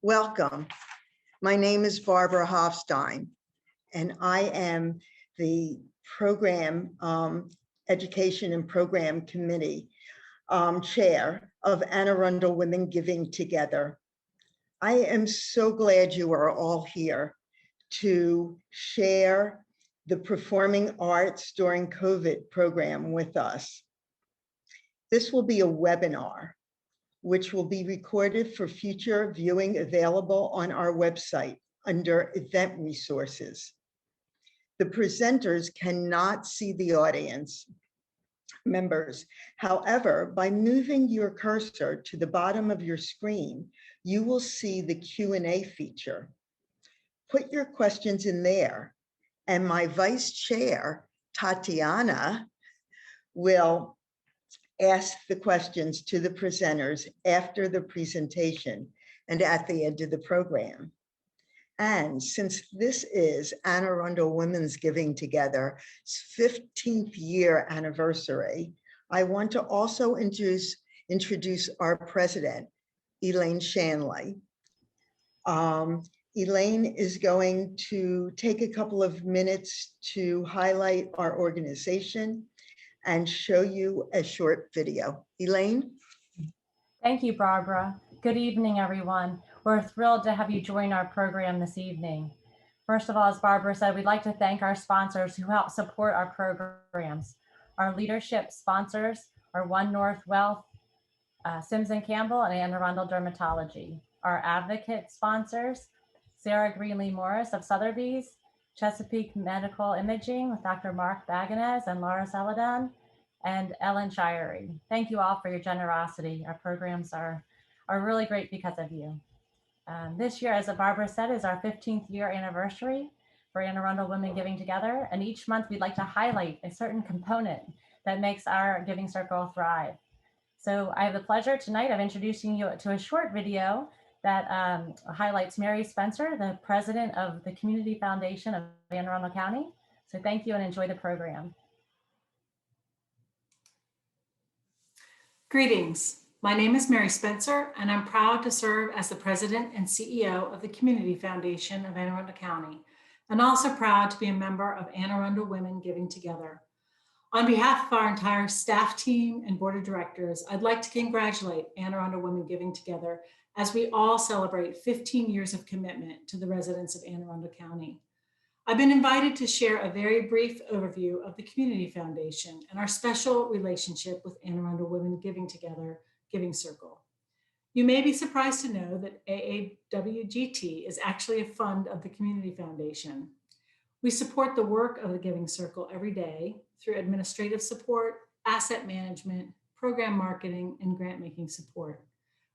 Welcome. My name is Barbara Hofstein, and I am the Program Education and Program Committee Chair of Anne Arundel Women Giving Together. I am so glad you are all here to share the Performing Arts During COVID program with us. This will be a webinar which will be recorded for future viewing, available on our website under event resources. The presenters cannot see the audience members. However, by moving your cursor to the bottom of your screen, you will see the Q&A feature. Put your questions in there, and my vice chair, Tatiana, will ask the questions to the presenters after the presentation and at the end of the program. And since this is Anne Arundel Women's Giving Together's 15th year anniversary, I want to also introduce our president, Elaine Shanley. Elaine is going to take a couple of minutes to highlight our organization and show you a short video. Elaine? Thank you, Barbara. Good evening, everyone. We're thrilled to have you join our program this evening. First of all, as Barbara said, we'd like to thank our sponsors who help support our programs. Our leadership sponsors are One North Wealth, Sims & Campbell, and Anne Arundel Dermatology. Our advocate sponsors, Sarah Greenlee Morris of Sotheby's, Chesapeake Medical Imaging with Dr. Mark Baganez and Laura Celadon, and Ellen Shirey. Thank you all for your generosity. Our programs are really great because of you. This year, as Barbara said, is our 15th year anniversary for Anne Arundel Women Giving Together. And each month we'd like to highlight a certain component that makes our giving circle thrive. So I have the pleasure tonight of introducing you to a short video that highlights Mary Spencer, the president of the Community Foundation of Anne Arundel County. So thank you and enjoy the program. Greetings. My name is Mary Spencer, and I'm proud to serve as the president and CEO of the Community Foundation of Anne Arundel County, and also proud to be a member of Anne Arundel Women Giving Together. On behalf of our entire staff team and board of directors, I'd like to congratulate Anne Arundel Women Giving Together as we all celebrate 15 years of commitment to the residents of Anne Arundel County. I've been invited to share a very brief overview of the Community Foundation and our special relationship with Anne Arundel Women Giving Together Giving Circle. You may be surprised to know that AAWGT is actually a fund of the Community Foundation. We support the work of the Giving Circle every day through administrative support, asset management, program marketing, and grant-making support.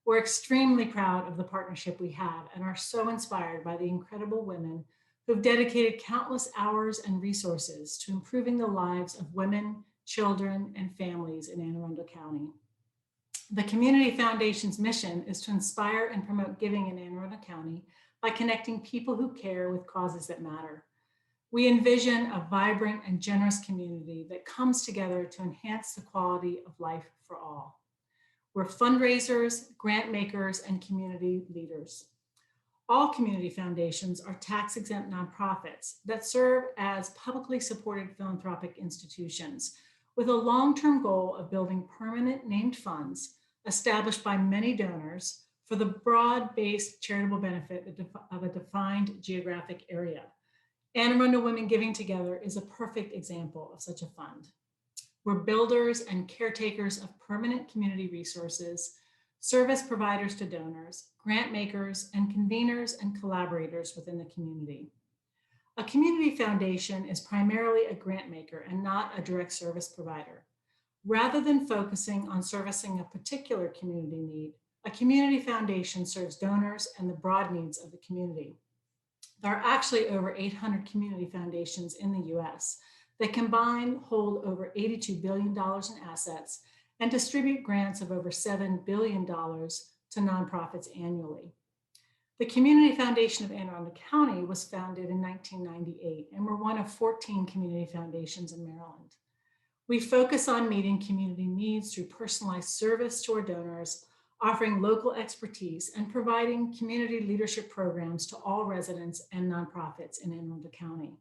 We're extremely proud of the partnership we have and are so inspired by the incredible women who've dedicated countless hours and resources to improving the lives of women, children, and families in Anne Arundel County. The Community Foundation's mission is to inspire and promote giving in Anne Arundel County by connecting people who care with causes that matter. We envision a vibrant and generous community that comes together to enhance the quality of life for all. We're fundraisers, grant makers, and community leaders. All community foundations are tax-exempt nonprofits that serve as publicly supported philanthropic institutions with a long-term goal of building permanent named funds established by many donors for the broad-based charitable benefit of a defined geographic area. Anne Arundel Women Giving Together is a perfect example of such a fund. We're builders and caretakers of permanent community resources, service providers to donors, grant makers, and conveners and collaborators within the community. A community foundation is primarily a grant maker and not a direct service provider. Rather than focusing on servicing a particular community need, a community foundation serves donors and the broad needs of the community. There are actually over 800 community foundations in the US that combined hold over $82 billion in assets and distribute grants of over $7 billion to nonprofits annually. The Community Foundation of Anne Arundel County was founded in 1998, and we're one of 14 community foundations in Maryland. We focus on meeting community needs through personalized service to our donors, offering local expertise and providing community leadership programs to all residents and nonprofits in Anne Arundel County.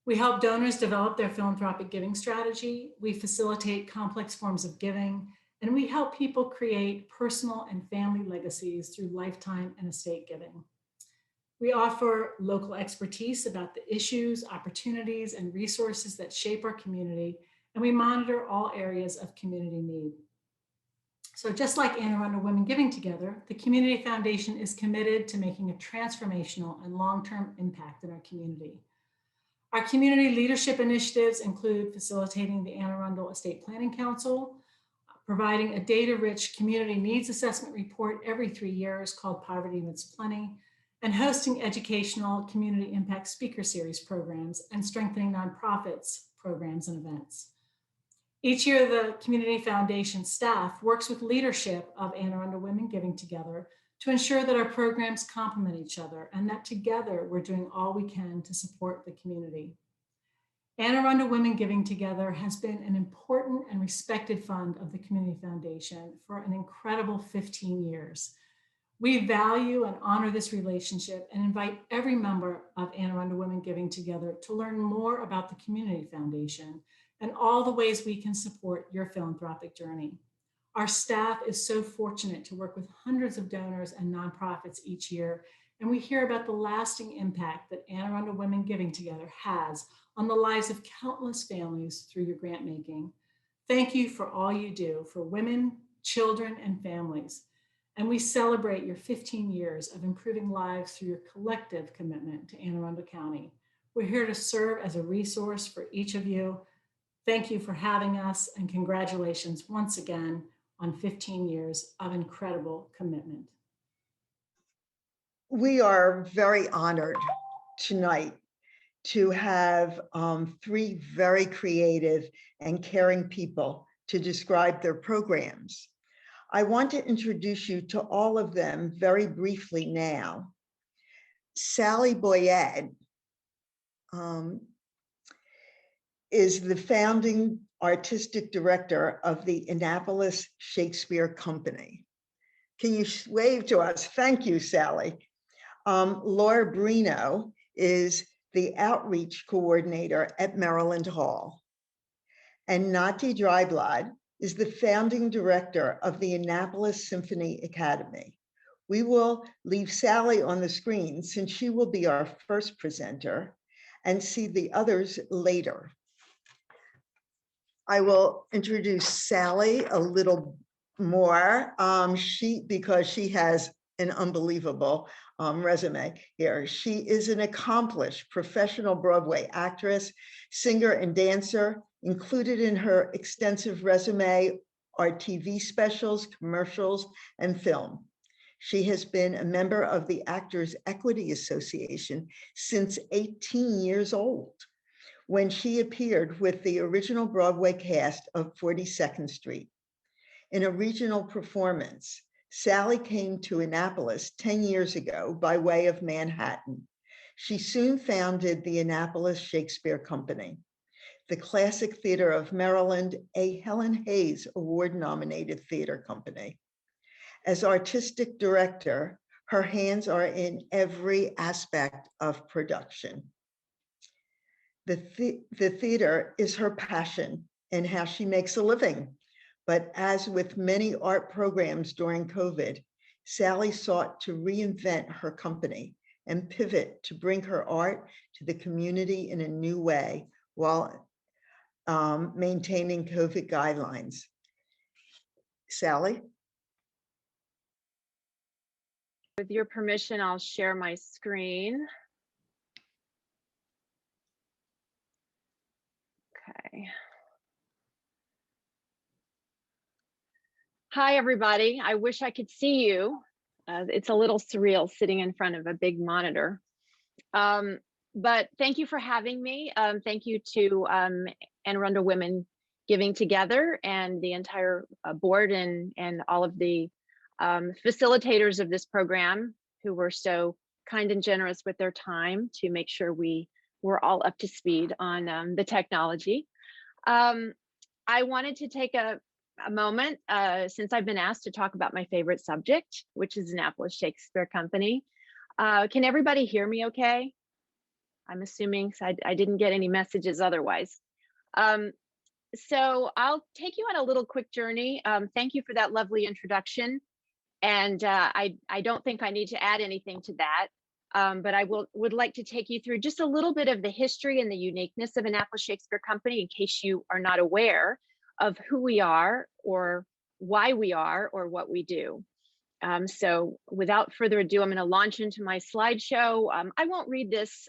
We help donors develop their philanthropic giving strategy. We facilitate complex forms of giving, and we help people create personal and family legacies through lifetime and estate giving. We offer local expertise about the issues, opportunities, and resources that shape our community, and we monitor all areas of community need. So just like Anne Arundel Women Giving Together, the Community Foundation is committed to making a transformational and long-term impact in our community. Our community leadership initiatives include facilitating the Anne Arundel Estate Planning Council, providing a data-rich community needs assessment report every 3 years called Poverty Amidst Plenty, and hosting educational community impact speaker series programs and strengthening nonprofits programs and events. Each year, the Community Foundation staff works with leadership of Anne Arundel Women Giving Together to ensure that our programs complement each other and that together we're doing all we can to support the community. Anne Arundel Women Giving Together has been an important and respected fund of the Community Foundation for an incredible 15 years. We value and honor this relationship and invite every member of Anne Arundel Women Giving Together to learn more about the Community Foundation and all the ways we can support your philanthropic journey. Our staff is so fortunate to work with hundreds of donors and nonprofits each year, and we hear about the lasting impact that Anne Arundel Women Giving Together has on the lives of countless families through your grant making. Thank you for all you do for women, children, and families. And we celebrate your 15 years of improving lives through your collective commitment to Anne Arundel County. We're here to serve as a resource for each of you. Thank you for having us, and congratulations once again on 15 years of incredible commitment. We are very honored tonight to have 3 very creative and caring people to describe their programs. I want to introduce you to all of them very briefly now. Sally Boyette is the founding artistic director of the Annapolis Shakespeare Company. Can you wave to us? Thank you, Sally. Laura Brino is the outreach coordinator at Maryland Hall. And Nati Dryblad is the founding director of the Annapolis Symphony Academy. We will leave Sally on the screen since she will be our first presenter and see the others later. I will introduce Sally a little more because she has an unbelievable resume here. She is an accomplished professional Broadway actress, singer, and dancer. Included in her extensive resume are TV specials, commercials, and film. She has been a member of the Actors Equity Association since 18 years old, when she appeared with the original Broadway cast of 42nd Street. In a regional performance, Sally came to Annapolis 10 years ago by way of Manhattan. She soon founded the Annapolis Shakespeare Company, the Classic Theater of Maryland, a Helen Hayes Award-nominated theater company. As artistic director, her hands are in every aspect of production. The theater is her passion and how she makes a living. But as with many art programs during COVID, Sally sought to reinvent her company and pivot to bring her art to the community in a new way while maintaining COVID guidelines. Sally? With your permission, I'll share my screen. Okay. Hi, everybody. I wish I could see you. It's a little surreal sitting in front of a big monitor. But thank you for having me. Thank you to Anne Arundel Women Giving Together and the entire board and all of the facilitators of this program who were so kind and generous with their time to make sure we were all up to speed on the technology. I wanted to take a a moment since I've been asked to talk about my favorite subject, which is Annapolis Shakespeare Company. Can everybody hear me okay? I'm assuming, so I didn't get any messages otherwise. So I'll take you on a little quick journey. Thank you for that lovely introduction. And I don't think I need to add anything to that. But I would like to take you through just a little bit of the history and the uniqueness of Annapolis Shakespeare Company in case you are not aware of who we are or why we are or what we do. So without further ado, I'm going to launch into my slideshow. I won't read this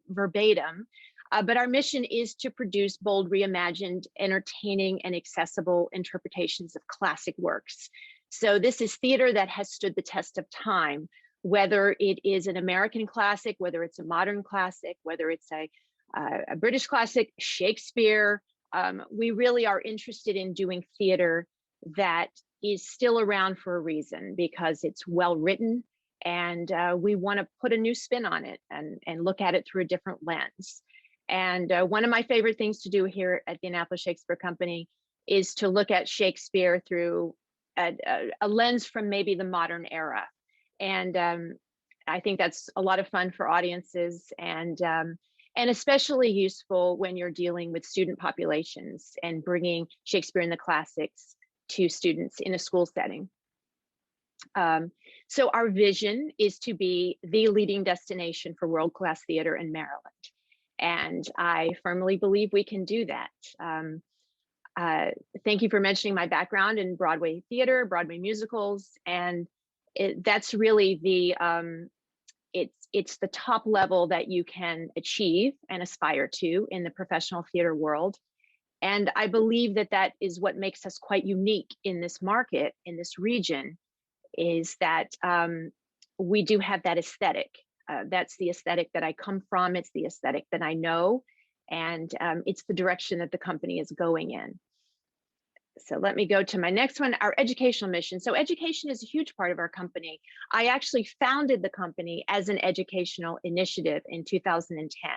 verbatim, but our mission is to produce bold, reimagined, entertaining, and accessible interpretations of classic works. So this is theater that has stood the test of time, whether it is an American classic, whether it's a modern classic, whether it's a British classic, Shakespeare. We really are interested in doing theater that is still around for a reason, because it's well written, and we want to put a new spin on it and look at it through a different lens. And one of my favorite things to do here at the Annapolis Shakespeare Company is to look at Shakespeare through a lens from maybe the modern era. And I think that's a lot of fun for audiences, and especially useful when you're dealing with student populations and bringing Shakespeare in the classics to students in a school setting. So our vision is to be the leading destination for world-class theater in Maryland. And I firmly believe we can do that. Thank you for mentioning my background in Broadway theater, Broadway musicals, and that's really the, it's the top level that you can achieve and aspire to in the professional theater world. And I believe that that is what makes us quite unique in this market, in this region, is that we do have that aesthetic. That's the aesthetic that I come from. It's the aesthetic that I know. And it's the direction that the company is going in. So let me go to my next one, our educational mission. So education is a huge part of our company. I actually founded the company as an educational initiative in 2010.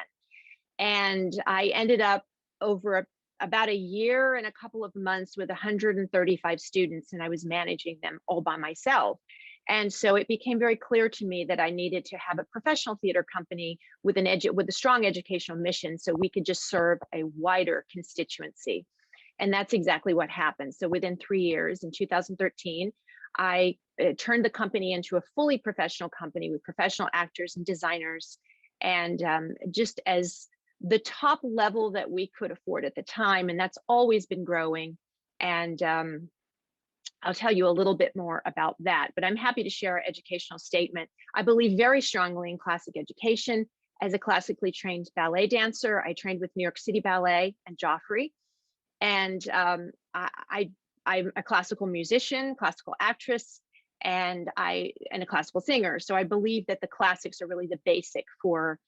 And I ended up over about a year and a couple of months with 135 students, and I was managing them all by myself. And so it became very clear to me that I needed to have a professional theater company with a strong educational mission, so we could just serve a wider constituency. And that's exactly what happened. So within 3 years, in 2013, I turned the company into a fully professional company with professional actors and designers, and just as the top level that we could afford at the time. And that's always been growing. And I'll tell you a little bit more about that, but I'm happy to share our educational statement. I believe very strongly in classic education. As a classically trained ballet dancer, I trained with New York City Ballet and Joffrey. And I'm a classical musician, classical actress, and a classical singer. So I believe that the classics are really the basic for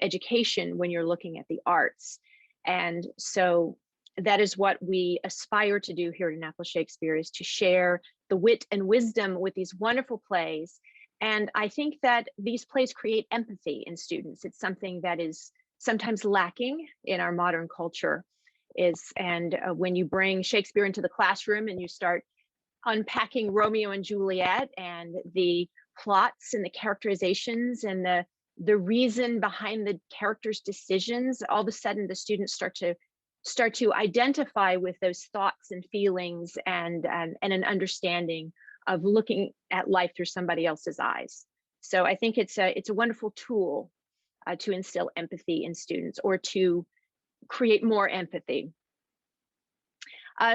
education when you're looking at the arts. And so that is what we aspire to do here at Annapolis Shakespeare, is to share the wit and wisdom with these wonderful plays. And I think that these plays create empathy in students. It's something that is sometimes lacking in our modern culture. When you bring Shakespeare into the classroom and you start unpacking Romeo and Juliet and the plots and the characterizations and the reason behind the characters' decisions, all of a sudden the students start to identify with those thoughts and feelings and an understanding of looking at life through somebody else's eyes. So I think it's a wonderful tool to instill empathy in students, or to create more empathy.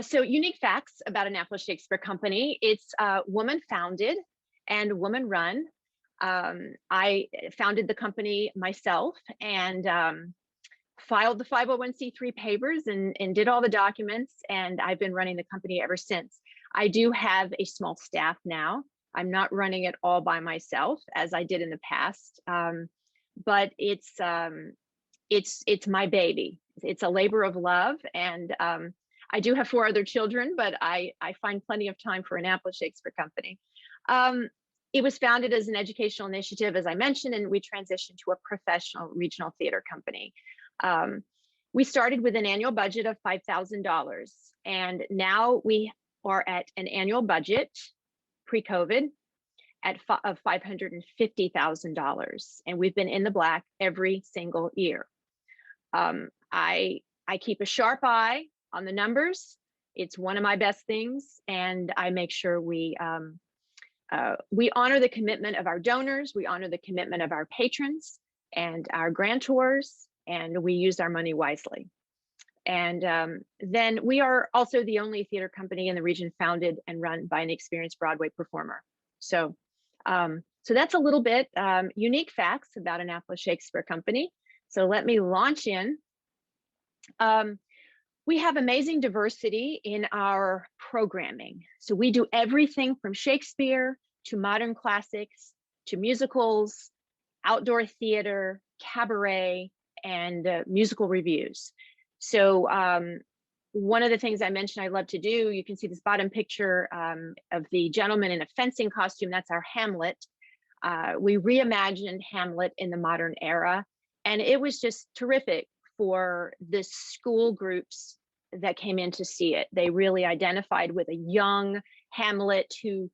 So unique facts about Annapolis Shakespeare Company: it's woman founded and woman run. I founded the company myself and filed the 501c3 papers and did all the documents, and I've been running the company ever since. I do have a small staff now. I'm not running it all by myself as I did in the past, but it's my baby. It's a labor of love, and I do have 4 other children, but I find plenty of time for Annapolis Shakespeare Company. It was founded as an educational initiative, as I mentioned, and we transitioned to a professional regional theater company. We started with an annual budget of $5,000, and now we are at an annual budget pre-COVID of $550,000, and we've been in the black every single year. I keep a sharp eye on the numbers. It's one of my best things, and I make sure we honor the commitment of our donors, we honor the commitment of our patrons and our grantors, and we use our money wisely. And then we are also the only theater company in the region founded and run by an experienced Broadway performer. So, so that's a little bit unique facts about Annapolis Shakespeare Company. So let me launch in. We have amazing diversity in our programming. So we do everything from Shakespeare to modern classics to musicals, outdoor theater, cabaret, and musical reviews. So one of the things I mentioned I love to do, you can see this bottom picture of the gentleman in a fencing costume. That's our Hamlet. We reimagined Hamlet in the modern era, and it was just terrific for the school groups that came in to see it. They really identified with a young Hamlet who,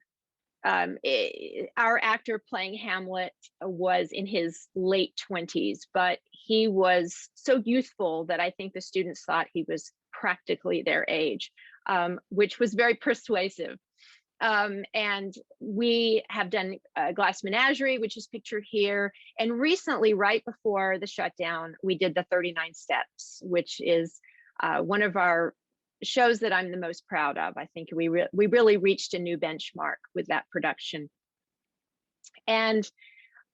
our actor playing Hamlet was in his late 20s, but he was so youthful that I think the students thought he was practically their age, which was very persuasive. And we have done Glass Menagerie, which is pictured here. And recently, right before the shutdown, we did the 39 Steps, which is one of our shows that I'm the most proud of. I think we really reached a new benchmark with that production. And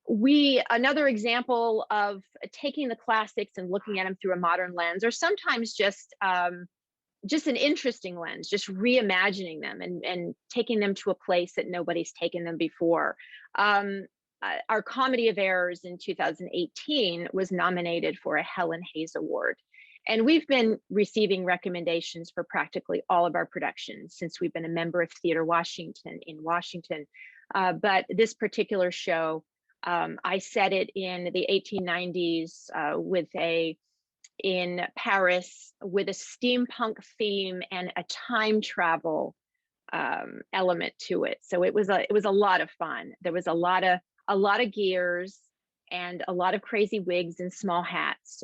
another example of taking the classics and looking at them through a modern lens, or sometimes just an interesting lens, just reimagining them and taking them to a place that nobody's taken them before. Our Comedy of Errors in 2018 was nominated for a Helen Hayes Award. And we've been receiving recommendations for practically all of our productions since we've been a member of Theater Washington in Washington. But this particular show, I set it in the 1890s in Paris with a steampunk theme and a time travel element to it. So it was a lot of fun. There was a lot of gears and a lot of crazy wigs and small hats.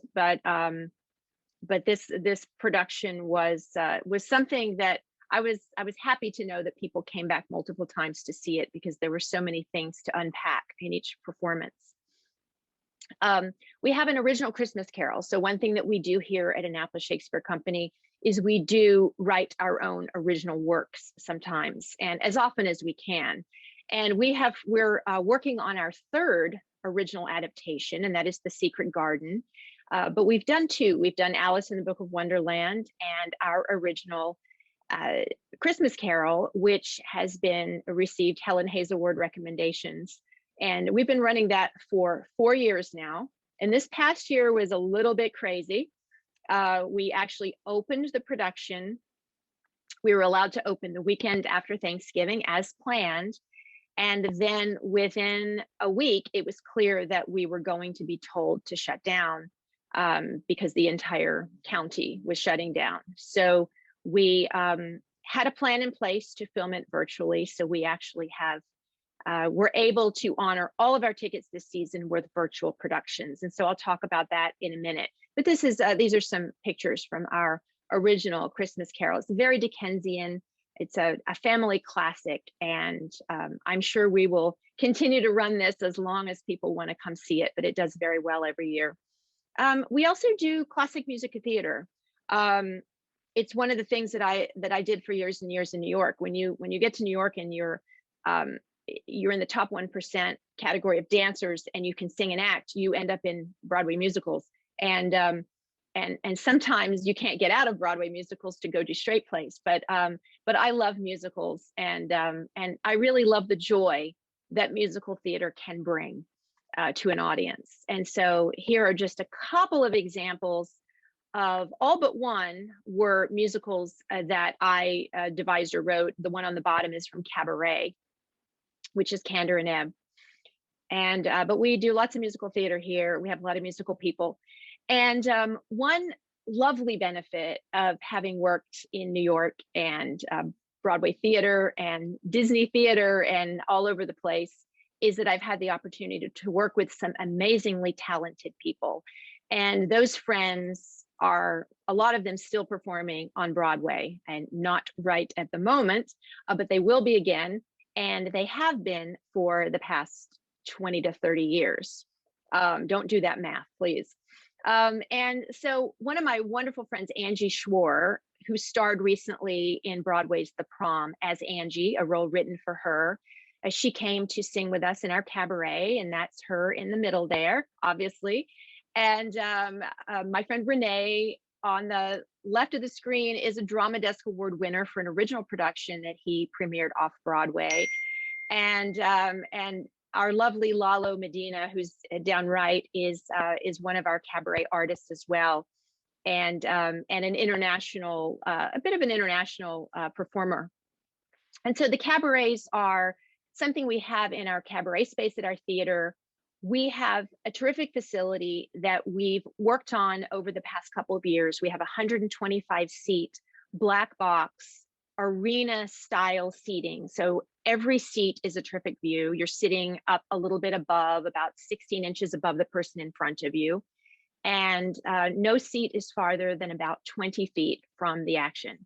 But this production was something that I was happy to know that people came back multiple times to see it, because there were so many things to unpack in each performance. We have an original Christmas Carol. So one thing that we do here at Annapolis Shakespeare Company is we do write our own original works sometimes, and as often as we can. And we're working on our third original adaptation, and that is The Secret Garden. But we've done two. We've done Alice in the Book of Wonderland and our original Christmas Carol, which has received Helen Hayes Award recommendations. And we've been running that for 4 years now. And this past year was a little bit crazy. We actually opened the production. We were allowed to open the weekend after Thanksgiving as planned. And then within a week, it was clear that we were going to be told to shut down because the entire county was shutting down. So we had a plan in place to film it virtually. So we actually we're able to honor all of our tickets this season with virtual productions. And so I'll talk about that in a minute. But these are some pictures from our original Christmas Carol. It's very Dickensian. It's a family classic, and I'm sure we will continue to run this as long as people want to come see it, but it does very well every year. We also do classic music theater. It's one of the things that I did for years and years in New York. When you get to New York and you're in the top 1% category of dancers and you can sing and act, you end up in Broadway musicals. And sometimes you can't get out of Broadway musicals to go do straight plays. But I love musicals, and I really love the joy that musical theater can bring to an audience. And so here are just a couple of examples of, all but one were musicals that I devised or wrote. The one on the bottom is from Cabaret, which is Candor and Ebb. And but we do lots of musical theater here. We have a lot of musical people. And one lovely benefit of having worked in New York and Broadway theater and Disney theater and all over the place is that I've had the opportunity to work with some amazingly talented people. And those friends are, a lot of them still performing on Broadway, and not right at the moment, but they will be again. And they have been for the past 20 to 30 years. Don't do that math, please. And so one of my wonderful friends, Angie Schwar, who starred recently in Broadway's The Prom as Angie, a role written for her, she came to sing with us in our cabaret, and that's her in the middle there, obviously. And my friend Renee on the left of the screen is a Drama Desk Award winner for an original production that he premiered off Broadway. And our lovely Lalo Medina, who's down right, is one of our cabaret artists as well, and an international, a bit of an international performer. And so the cabarets are something we have in our cabaret space at our theater. We have a terrific facility that we've worked on over the past couple of years. We have 125 seat black box arena style seating. So every seat is a terrific view. You're sitting up a little bit above, about 16 inches above the person in front of you. And no seat is farther than about 20 feet from the action.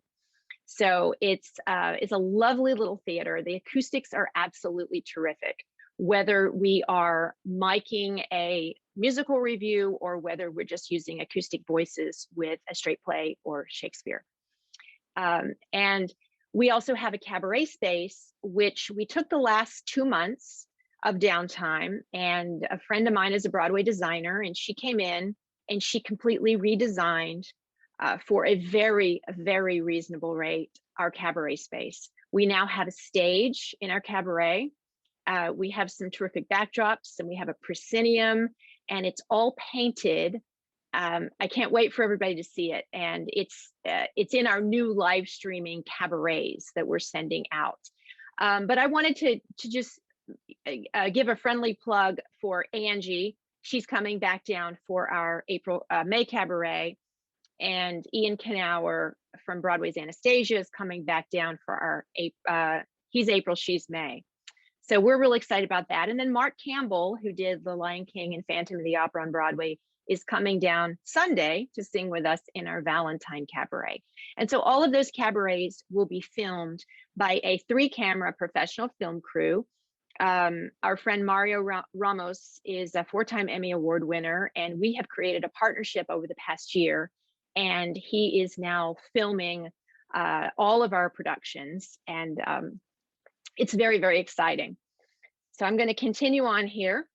So it's a lovely little theater. The acoustics are absolutely terrific, whether we are miking a musical review or whether we're just using acoustic voices with a straight play or Shakespeare. And we also have a cabaret space, which we took the last 2 months of downtime. And a friend of mine is a Broadway designer, and she came in and she completely redesigned for a very, very reasonable rate our cabaret space. We now have a stage in our cabaret. We have some terrific backdrops, and we have a proscenium, and it's all painted. I can't wait for everybody to see it. And it's in our new live streaming cabarets that we're sending out. But I wanted to just give a friendly plug for Angie. She's coming back down for our May cabaret. And Ian Knauer from Broadway's Anastasia is coming back down for our, he's April, she's May. So we're really excited about that. And then Mark Campbell, who did The Lion King and Phantom of the Opera on Broadway, is coming down Sunday to sing with us in our Valentine Cabaret. And so all of those cabarets will be filmed by a 3-camera professional film crew. Our friend Mario Ramos is a 4-time Emmy Award winner, and we have created a partnership over the past year. And he is now filming all of our productions, and it's very, very exciting. So I'm going to continue on here.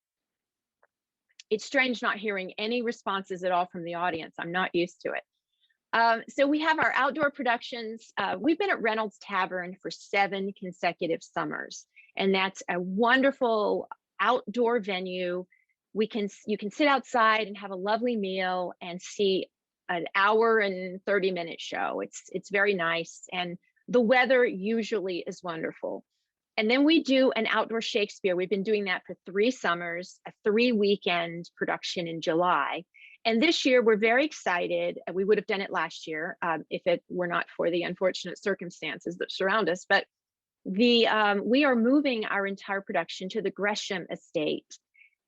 It's strange not hearing any responses at all from the audience. I'm not used to it. So we have our outdoor productions. We've been at Reynolds Tavern for 7 consecutive summers, and that's a wonderful outdoor venue. You can sit outside and have a lovely meal and see an hour and 30-minute show. It's very nice, and the weather usually is wonderful. And then we do an outdoor Shakespeare. We've been doing that for 3 summers, a 3-weekend production in July. And this year we're very excited. We would have done it last year if it were not for the unfortunate circumstances that surround us. But we are moving our entire production to the Gresham Estate.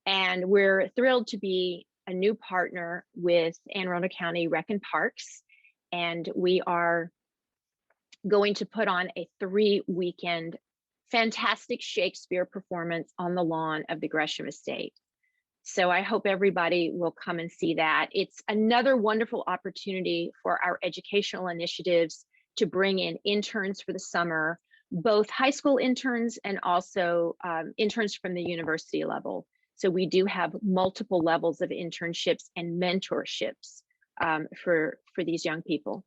And we're thrilled to be a new partner with Anne Arundel County Rec and Parks. And we are going to put on a 3-weekend fantastic Shakespeare performance on the lawn of the Gresham Estate. So I hope everybody will come and see that. It's another wonderful opportunity for our educational initiatives to bring in interns for the summer, both high school interns and also interns from the university level. So we do have multiple levels of internships and mentorships for these young people.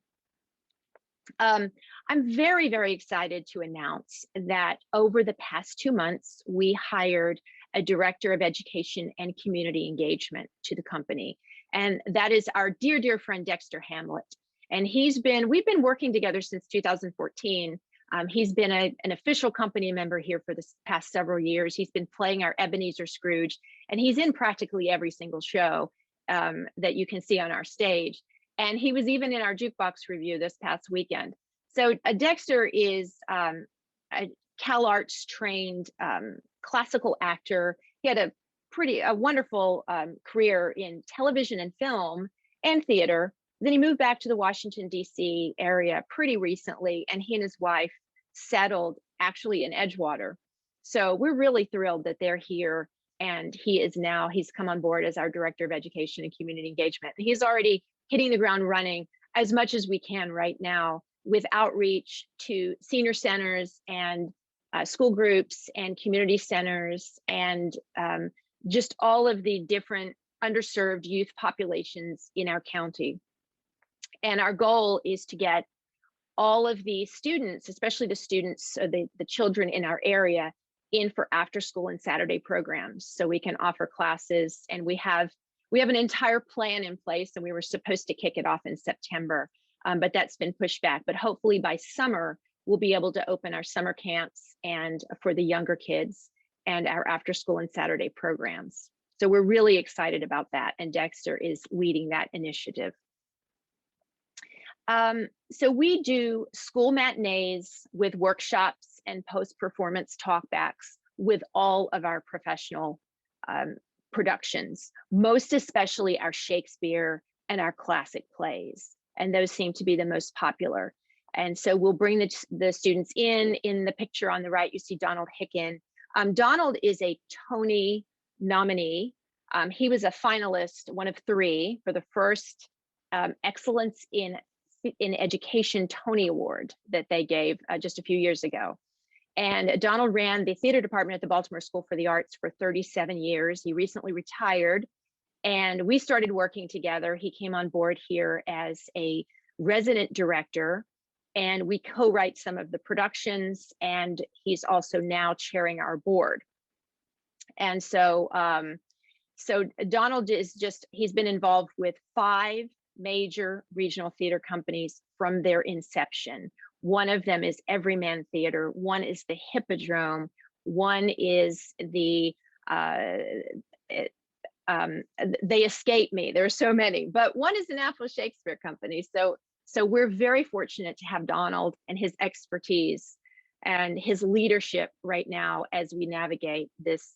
I'm very, very excited to announce that over the past 2 months, we hired a director of education and community engagement to the company. And that is our dear, dear friend, Dexter Hamlet. And we've been working together since 2014. He's been an official company member here for the past several years. He's been playing our Ebenezer Scrooge, and he's in practically every single show that you can see on our stage. And he was even in our jukebox review this past weekend. So Dexter is a CalArts trained classical actor. He had a wonderful career in television and film and theater. Then he moved back to the Washington, D.C. area pretty recently, and he and his wife settled actually in Edgewater. So we're really thrilled that they're here, and he's come on board as our Director of Education and Community Engagement. He's already hitting the ground running as much as we can right now with outreach to senior centers and school groups and community centers and just all of the different underserved youth populations in our county. And our goal is to get all of the students, especially the students, the children in our area, in for after school and Saturday programs, so we can offer classes. And we have an entire plan in place, and we were supposed to kick it off in September, but that's been pushed back. But hopefully by summer, we'll be able to open our summer camps and for the younger kids and our after school and Saturday programs. So we're really excited about that, and Dexter is leading that initiative. So we do school matinees with workshops and post-performance talkbacks with all of our professional productions, most especially our Shakespeare and our classic plays. And those seem to be the most popular. And so we'll bring the students in the picture on the right, you see Donald Hicken. Donald is a Tony nominee. He was a finalist, one of 3, for the first Excellence in Education Tony Award that they gave just a few years ago. And Donald ran the theater department at the Baltimore School for the Arts for 37 years. He recently retired, and we started working together. He came on board here as a resident director, and we co-write some of the productions, and he's also now chairing our board. And so, so Donald he's been involved with 5 major regional theater companies from their inception. One of them is Everyman Theater, one is the Hippodrome, one is the, they escape me, there are so many, but one is the National Shakespeare Company. So we're very fortunate to have Donald and his expertise and his leadership right now as we navigate this,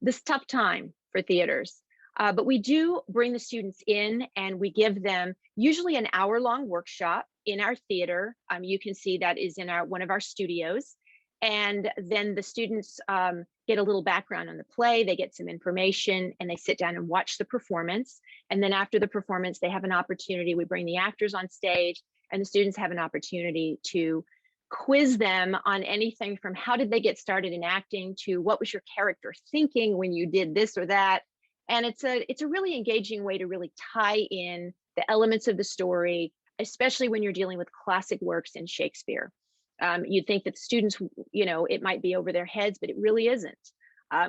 this tough time for theaters. But we do bring the students in, and we give them usually an hour-long workshop in our theater. You can see that is in one of our studios. And then the students get a little background on the play, they get some information, and they sit down and watch the performance. And then after the performance, they have an opportunity, we bring the actors on stage, and the students have an opportunity to quiz them on anything from how did they get started in acting to what was your character thinking when you did this or that. And it's a really engaging way to really tie in the elements of the story, especially when you're dealing with classic works in Shakespeare. You'd think that students, it might be over their heads, but it really isn't.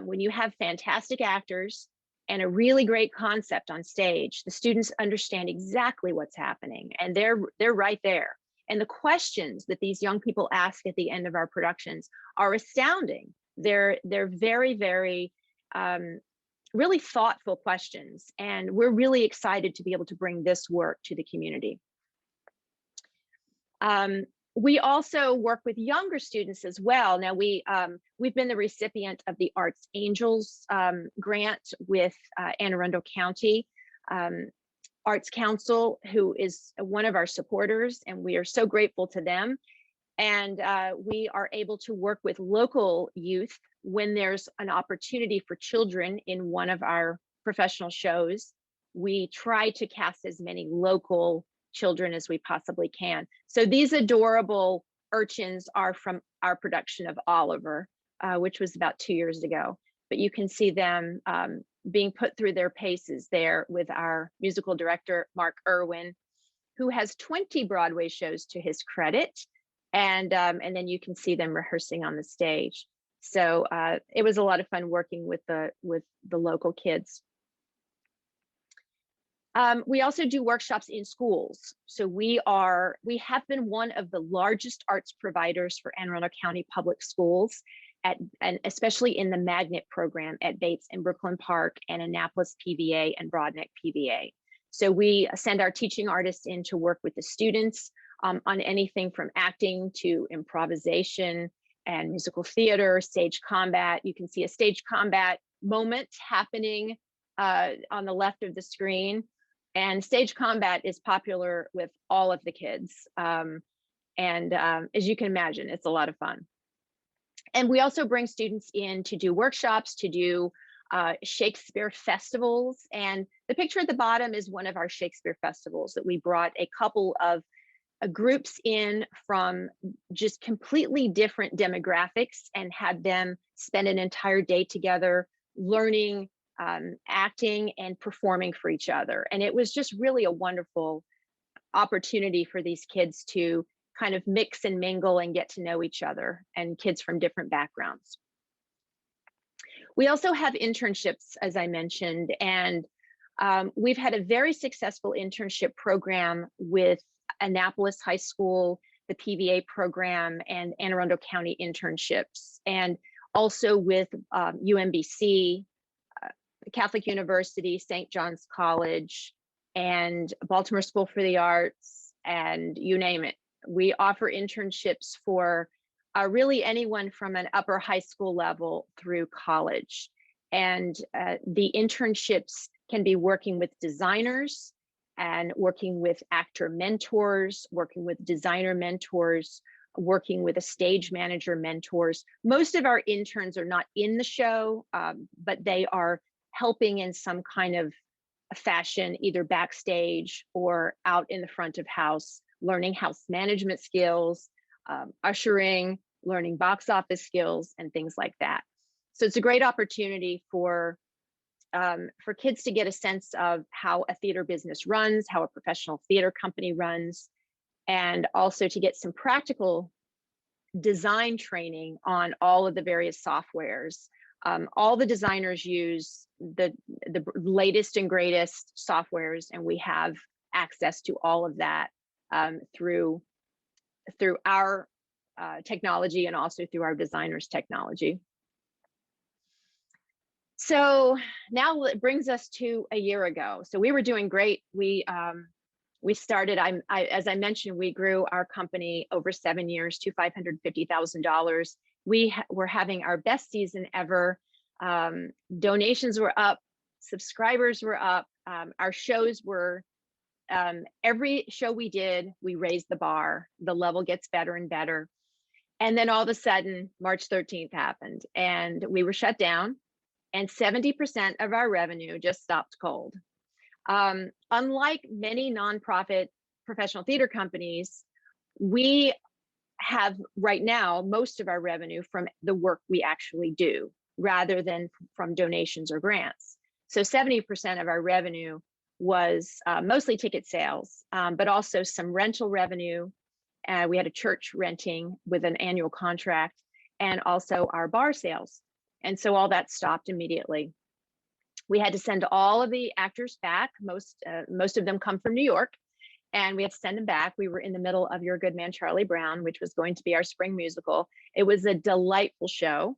When you have fantastic actors and a really great concept on stage, the students understand exactly what's happening, and they're right there. And the questions that these young people ask at the end of our productions are astounding. They're very, very really thoughtful questions, and we're really excited to be able to bring this work to the community. We also work with younger students as well. Now we've been the recipient of the Arts Angels grant with Anne Arundel County Arts Council, who is one of our supporters, and we are so grateful to them. And we are able to work with local youth when there's an opportunity for children in one of our professional shows. We try to cast as many local children as we possibly can. So these adorable urchins are from our production of Oliver, which was about 2 years ago. But you can see them being put through their paces there with our musical director, Mark Irwin, who has 20 Broadway shows to his credit. And then you can see them rehearsing on the stage. So it was a lot of fun working with the local kids. We also do workshops in schools. So we have been one of the largest arts providers for Anne Arundel County Public Schools, and especially in the magnet program at Bates and Brooklyn Park and Annapolis PVA and Broadneck PVA. So we send our teaching artists in to work with the students on anything from acting to improvisation and musical theater, stage combat. You can see a stage combat moment happening on the left of the screen. And stage combat is popular with all of the kids. As you can imagine, it's a lot of fun. And we also bring students in to do workshops, to do Shakespeare festivals. And the picture at the bottom is one of our Shakespeare festivals that we brought a couple of groups in from just completely different demographics and had them spend an entire day together learning, acting and performing for each other. And it was just really a wonderful opportunity for these kids to kind of mix and mingle and get to know each other, and kids from different backgrounds. We also have internships, as I mentioned, and we've had a very successful internship program with Annapolis High School, the PVA program, and Anne Arundel County internships, and also with UMBC, Catholic University, St. John's College, and Baltimore School for the Arts, and you name it. We offer internships for really anyone from an upper high school level through college. And the internships can be working with designers and working with actor mentors, working with designer mentors, working with a stage manager mentors. Most of our interns are not in the show, but they are helping in some kind of fashion, either backstage or out in the front of house, learning house management skills, ushering, learning box office skills, and things like that. So it's a great opportunity for kids to get a sense of how a theater business runs, how a professional theater company runs, and also to get some practical design training on all of the various softwares. All the designers use the latest and greatest softwares, and we have access to all of that through our technology and also through our designers' technology. So now it brings us to a year ago. So we were doing great. We started, as I mentioned, we grew our company over 7 years to $550,000. We were having our best season ever. Donations were up, subscribers were up. Our shows were, every show we did, we raised the bar. The level gets better and better. And then all of a sudden, March 13th happened and we were shut down, and 70% of our revenue just stopped cold. Unlike many nonprofit professional theater companies, we have right now most of our revenue from the work we actually do rather than from donations or grants. So 70% of our revenue was mostly ticket sales, but also some rental revenue. We had a church renting with an annual contract, and also our bar sales. And so all that stopped immediately. We had to send all of the actors back. Most of them come from New York, and we had to send them back. We were in the middle of Your Good Man, Charlie Brown, which was going to be our spring musical. It was a delightful show.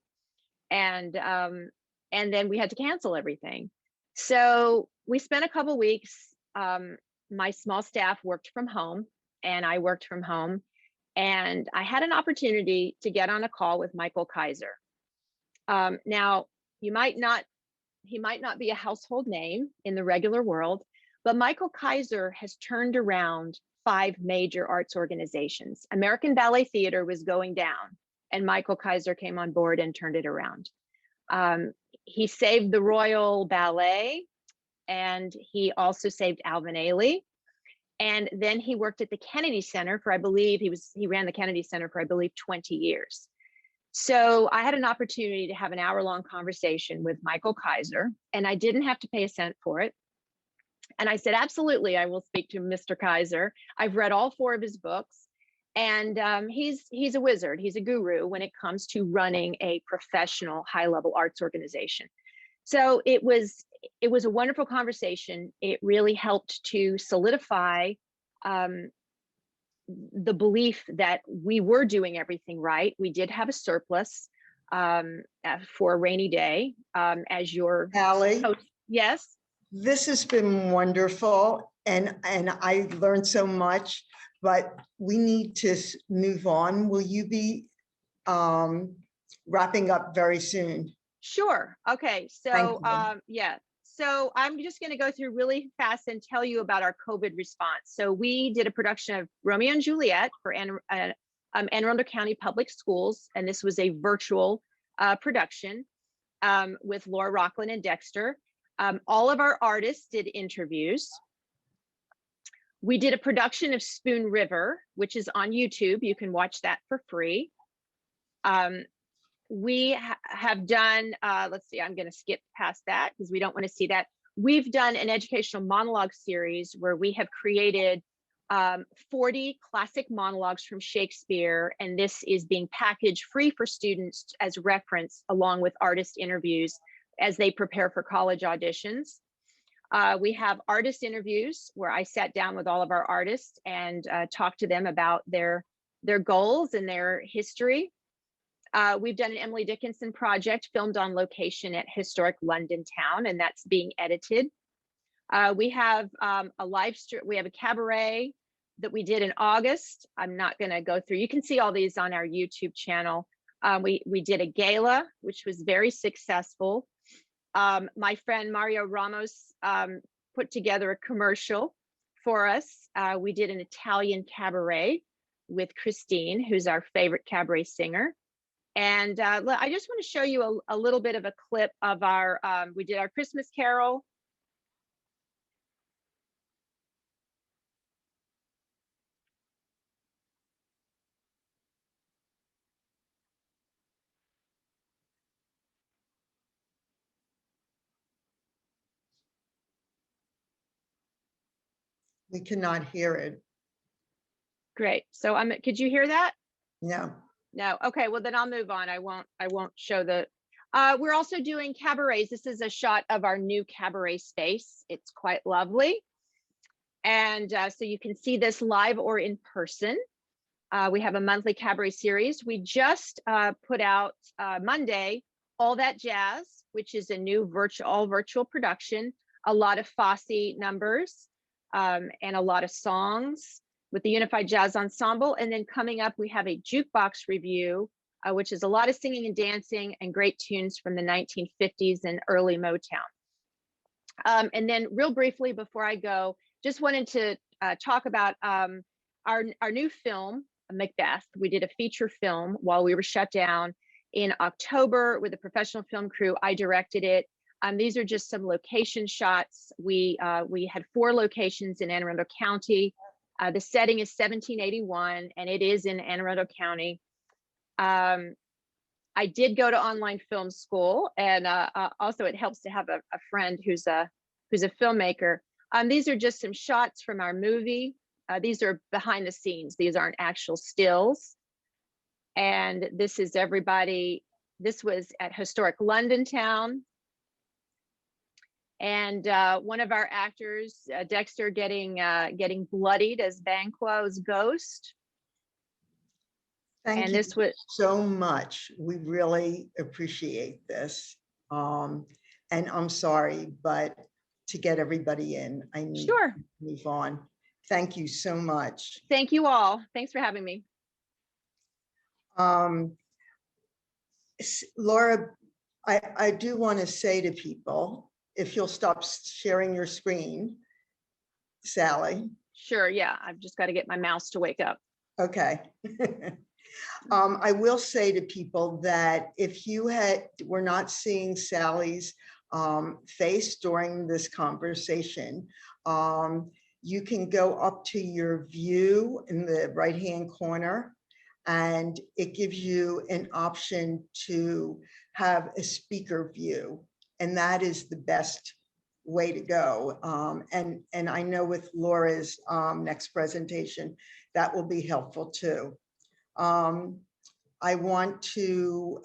And then we had to cancel everything. So we spent a couple weeks. My small staff worked from home, and I worked from home. And I had an opportunity to get on a call with Michael Kaiser. Now, he might not be a household name in the regular world, but Michael Kaiser has turned around 5 major arts organizations. American Ballet Theater was going down, and Michael Kaiser came on board and turned it around. He saved the Royal Ballet, and he also saved Alvin Ailey. And then he worked at the Kennedy Center for, I believe, he ran the Kennedy Center for, I believe, 20 years. So I had an opportunity to have an hour-long conversation with Michael Kaiser, and I didn't have to pay a cent for it. And I said, absolutely, I will speak to Mr. Kaiser. I've read all 4 of his books, and he's a wizard. He's a guru when it comes to running a professional high-level arts organization. So it was a wonderful conversation. It really helped to solidify the belief that we were doing everything right. We did have a surplus for a rainy day, as your Allie, host. Yes. this has been wonderful, and I learned so much. but we need to move on. Will you be wrapping up very soon? Sure. Okay. Thank So, you. yeah. So I'm just going to go through really fast and tell you about our COVID response. So we did a production of Romeo and Juliet for Anne Arundel County Public Schools, and this was a virtual production with Laura Rockland and Dexter. All of our artists did interviews. We did a production of Spoon River, which is on YouTube. You can watch that for free. We have done, let's see, I'm going to skip past that because we don't want to see that. We've done an educational monologue series where we have created 40 classic monologues from Shakespeare, and this is being packaged free for students as reference along with artist interviews as they prepare for college auditions. We have artist interviews where I sat down with all of our artists and talked to them about their goals and their history. We've done an Emily Dickinson project filmed on location at historic London town, and that's being edited. We have a live stream. We have a cabaret that we did in August. I'm not going to go through. You can see all these on our YouTube channel. We did a gala, which was very successful. My friend Mario Ramos put together a commercial for us. We did an Italian cabaret with Christine, who's our favorite cabaret singer. And I just want to show you a little bit of a clip of our, we did our Christmas Carol. We cannot hear it. Great. So could you hear that? No. No. Okay. Well, then I'll move on. I won't show the, we're also doing cabarets. This is a shot of our new cabaret space. It's quite lovely. And so you can see this live or in person. We have a monthly cabaret series. We just put out Monday, All That Jazz, which is a new all virtual production, a lot of Fosse numbers and a lot of songs with the Unified Jazz Ensemble. And then coming up, we have a jukebox review, which is a lot of singing and dancing and great tunes from the 1950s and early Motown. And then real briefly before I go, just wanted to talk about our new film, Macbeth. We did a feature film while we were shut down in October with a professional film crew. I directed it. These are just some location shots. We had 4 locations in Anne Arundel County. The setting is 1781, and it is in Anne Arundel County. I did go to online film school, and also it helps to have a friend who's a filmmaker. These are just some shots from our movie. These are behind the scenes. These aren't actual stills. And this is everybody. This was at historic London town. And one of our actors, Dexter, getting bloodied as Banquo's ghost. Thank and you this was so much. We really appreciate this. And I'm sorry, but to get everybody in, I need sure. to move on. Thank you so much. Thank you all. Thanks for having me. Laura, I do want to say to people, if you'll stop sharing your screen, Sally. Sure, yeah, I've just got to get my mouse to wake up. Okay. I will say to people that if you were not seeing Sally's face during this conversation, you can go up to your view in the right-hand corner, and it gives you an option to have a speaker view, and that is the best way to go. And I know with Laura's next presentation, that will be helpful too. I want to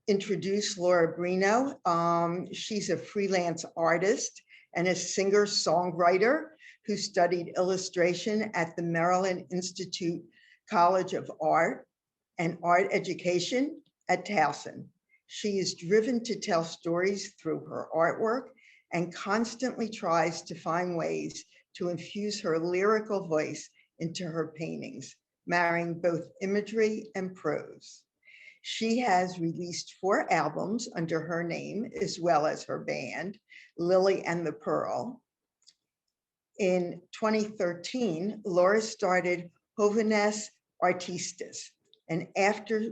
introduce Laura Brino. She's a freelance artist and a singer-songwriter who studied illustration at the Maryland Institute College of Art and Art Education at Towson. She is driven to tell stories through her artwork and constantly tries to find ways to infuse her lyrical voice into her paintings, marrying both imagery and prose. She has released 4 albums under her name, as well as her band, Lily and the Pearl. In 2013, Laura started Jóvenes Artistas, an after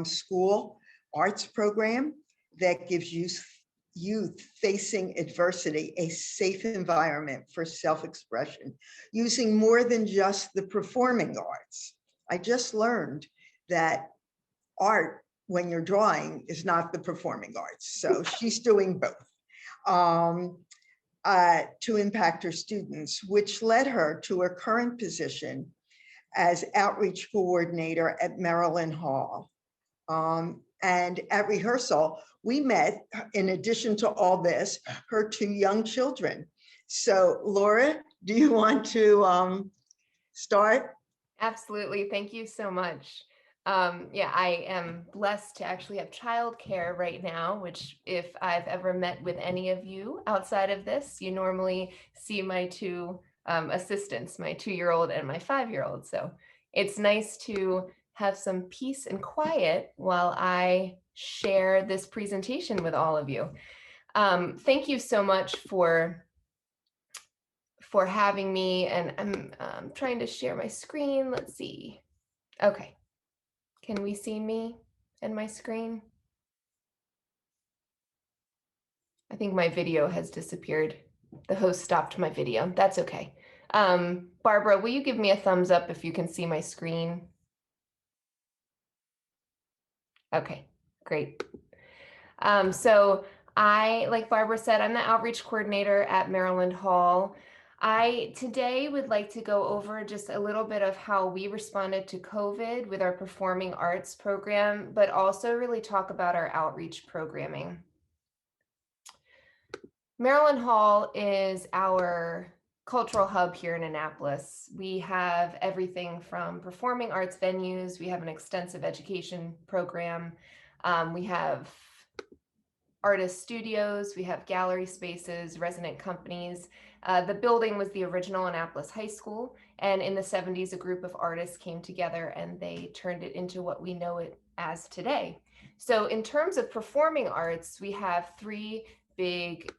school arts program that gives youth facing adversity a safe environment for self-expression, using more than just the performing arts. I just learned that art, when you're drawing, is not the performing arts. So she's doing both to impact her students, which led her to her current position as outreach coordinator at Maryland Hall. And at rehearsal, we met, in addition to all this, her 2 young children. So Laura, do you want to start? Absolutely. Thank you so much. Yeah, I am blessed to actually have childcare right now, which if I've ever met with any of you outside of this, you normally see my 2 assistants, my 2-year-old and my 5-year-old. So it's nice to have some peace and quiet while I share this presentation with all of you. Thank you so much for having me, and I'm trying to share my screen. Let's see. Okay. Can we see me and my screen? I think my video has disappeared. The host stopped my video. That's okay. Barbara, will you give me a thumbs up if you can see my screen? Okay, great. So like Barbara said, I'm the outreach coordinator at Maryland Hall. I today would like to go over just a little bit of how we responded to COVID with our performing arts program, but also really talk about our outreach programming. Maryland Hall is our cultural hub here in Annapolis. We have everything from performing arts venues. We have an extensive education program. We have artist studios, we have gallery spaces, resident companies. The building was the original Annapolis High School, and in the 70s, a group of artists came together and they turned it into what we know it as today. So in terms of performing arts, we have 3 big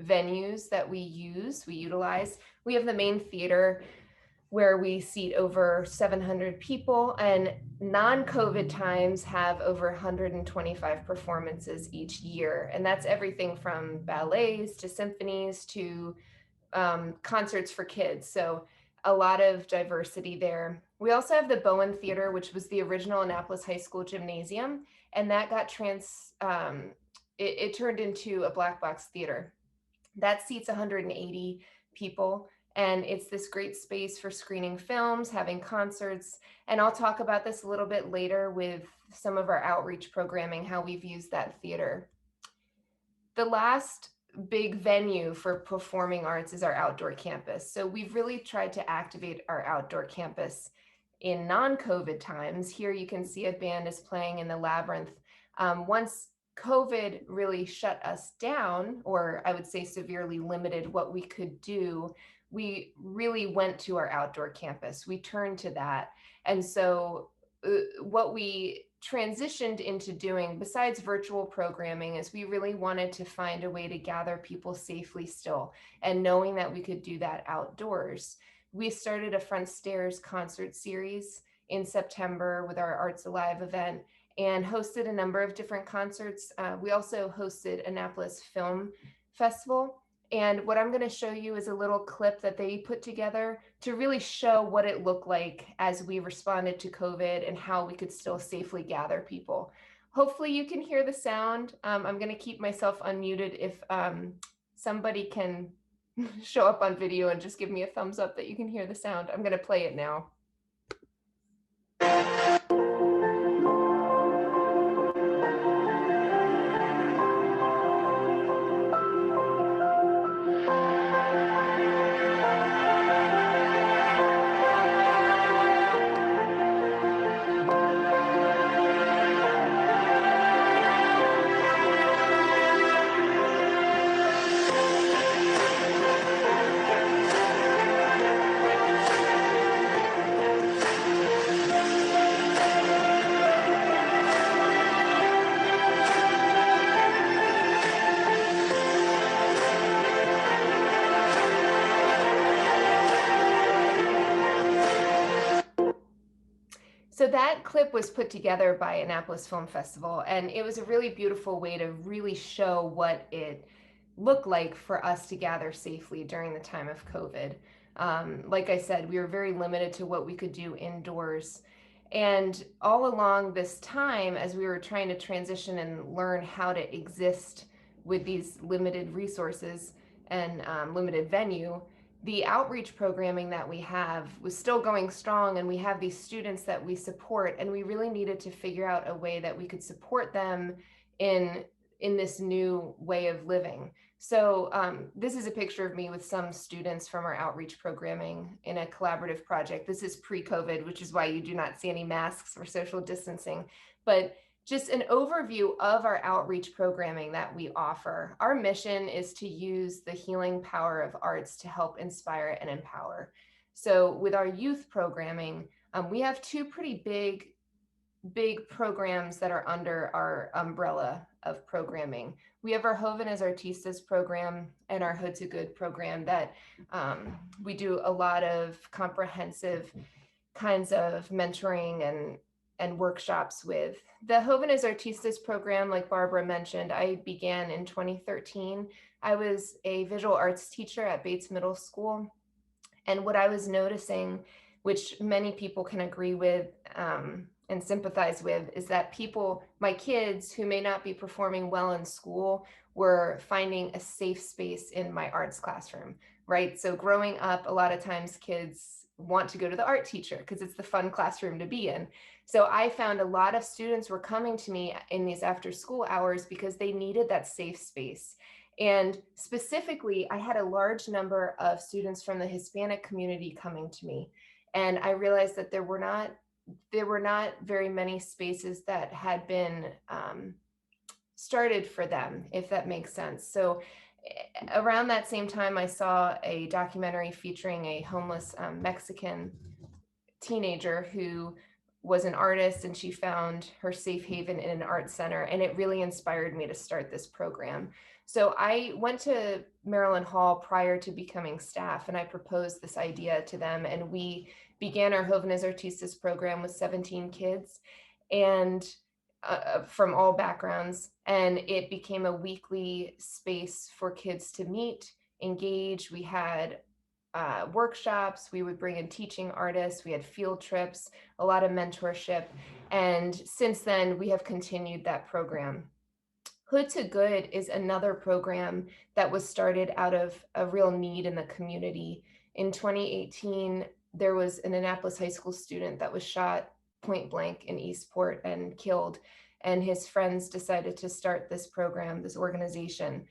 venues that we utilize. We have the main theater, where we seat over 700 people, and non-COVID times have over 125 performances each year. And that's everything from ballets to symphonies to concerts for kids. So a lot of diversity there. We also have the Bowen Theater, which was the original Annapolis High School gymnasium, and that got it turned into a black box theater. That seats 180 people. And it's this great space for screening films, having concerts. And I'll talk about this a little bit later with some of our outreach programming, how we've used that theater. The last big venue for performing arts is our outdoor campus. So we've really tried to activate our outdoor campus in non-COVID times. Here you can see a band is playing in the Labyrinth. Once COVID really shut us down, or I would say severely limited what we could do, we really went to our outdoor campus. We turned to that. And so what we transitioned into doing, besides virtual programming, is we really wanted to find a way to gather people safely still, and knowing that we could do that outdoors. We started a Front Stairs concert series in September with our Arts Alive event and hosted a number of different concerts. We also hosted Annapolis Film Festival. And what I'm going to show you is a little clip that they put together to really show what it looked like as we responded to COVID and how we could still safely gather people. Hopefully you can hear the sound. I'm going to keep myself unmuted. If somebody can show up on video and just give me a thumbs up that you can hear the sound. I'm going to play it now. that clip was put together by Annapolis Film Festival, and it was a really beautiful way to really show what it looked like for us to gather safely during the time of COVID. Like I said, we were very limited to what we could do indoors. And all along this time, as we were trying to transition and learn how to exist with these limited resources and limited venue, the outreach programming that we have was still going strong, and we have these students that we support, and we really needed to figure out a way that we could support them in this new way of living. So this is a picture of me with some students from our outreach programming in a collaborative project. This is pre-COVID, which is why you do not see any masks or social distancing, but just an overview of our outreach programming that we offer. Our mission is to use the healing power of arts to help inspire and empower. So with our youth programming, we have two pretty big programs that are under our umbrella of programming. We have our Jóvenes Artistas program and our Hood to Good program that we do a lot of comprehensive kinds of mentoring and workshops with. The Jóvenes Artistas program, like Barbara mentioned, I began in 2013. I was a visual arts teacher at Bates Middle School. And what I was noticing, which many people can agree with and sympathize with, is that people, my kids who may not be performing well in school, were finding a safe space in my arts classroom, right? So growing up, a lot of times kids want to go to the art teacher because it's the fun classroom to be in. So I found a lot of students were coming to me in these after school hours because they needed that safe space. And specifically, I had a large number of students from the Hispanic community coming to me. And I realized that there were not very many spaces that had been started for them, if that makes sense. So around that same time, I saw a documentary featuring a homeless Mexican teenager who was an artist, and she found her safe haven in an art center. And it really inspired me to start this program. So I went to Maryland Hall prior to becoming staff, and I proposed this idea to them. And we began our Jóvenes Artistas program with 17 kids and from all backgrounds. And it became a weekly space for kids to meet, engage. We had workshops, we would bring in teaching artists, we had field trips, a lot of mentorship. And since then, we have continued that program. Hood to Good is another program that was started out of a real need in the community. In 2018, there was an Annapolis high school student that was shot point blank in Eastport and killed, and his friends decided to start this program, this organization.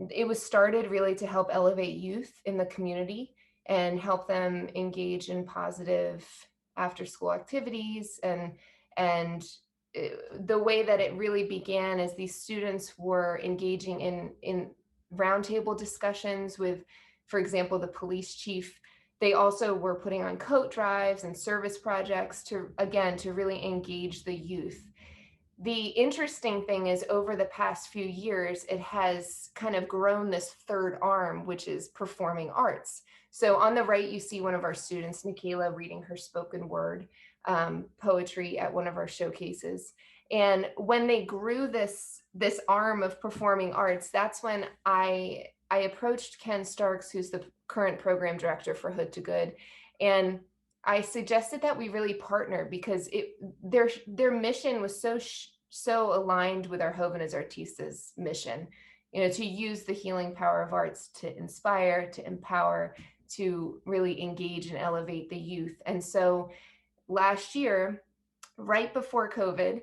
It was started really to help elevate youth in the community and help them engage in positive after school activities. And the way that it really began is these students were engaging in roundtable discussions with, for example, the police chief. They also were putting on coat drives and service projects to really engage the youth. The interesting thing is, over the past few years, it has kind of grown this third arm, which is performing arts. So on the right, you see one of our students, Nikayla, reading her spoken word poetry at one of our showcases. And when they grew this arm of performing arts, that's when I approached Ken Starks, who's the current program director for Hood to Good, and I suggested that we really partner because their mission was so aligned with our Jóvenes Artistas mission, to use the healing power of arts to inspire, to empower, to really engage and elevate the youth. And so last year, right before COVID,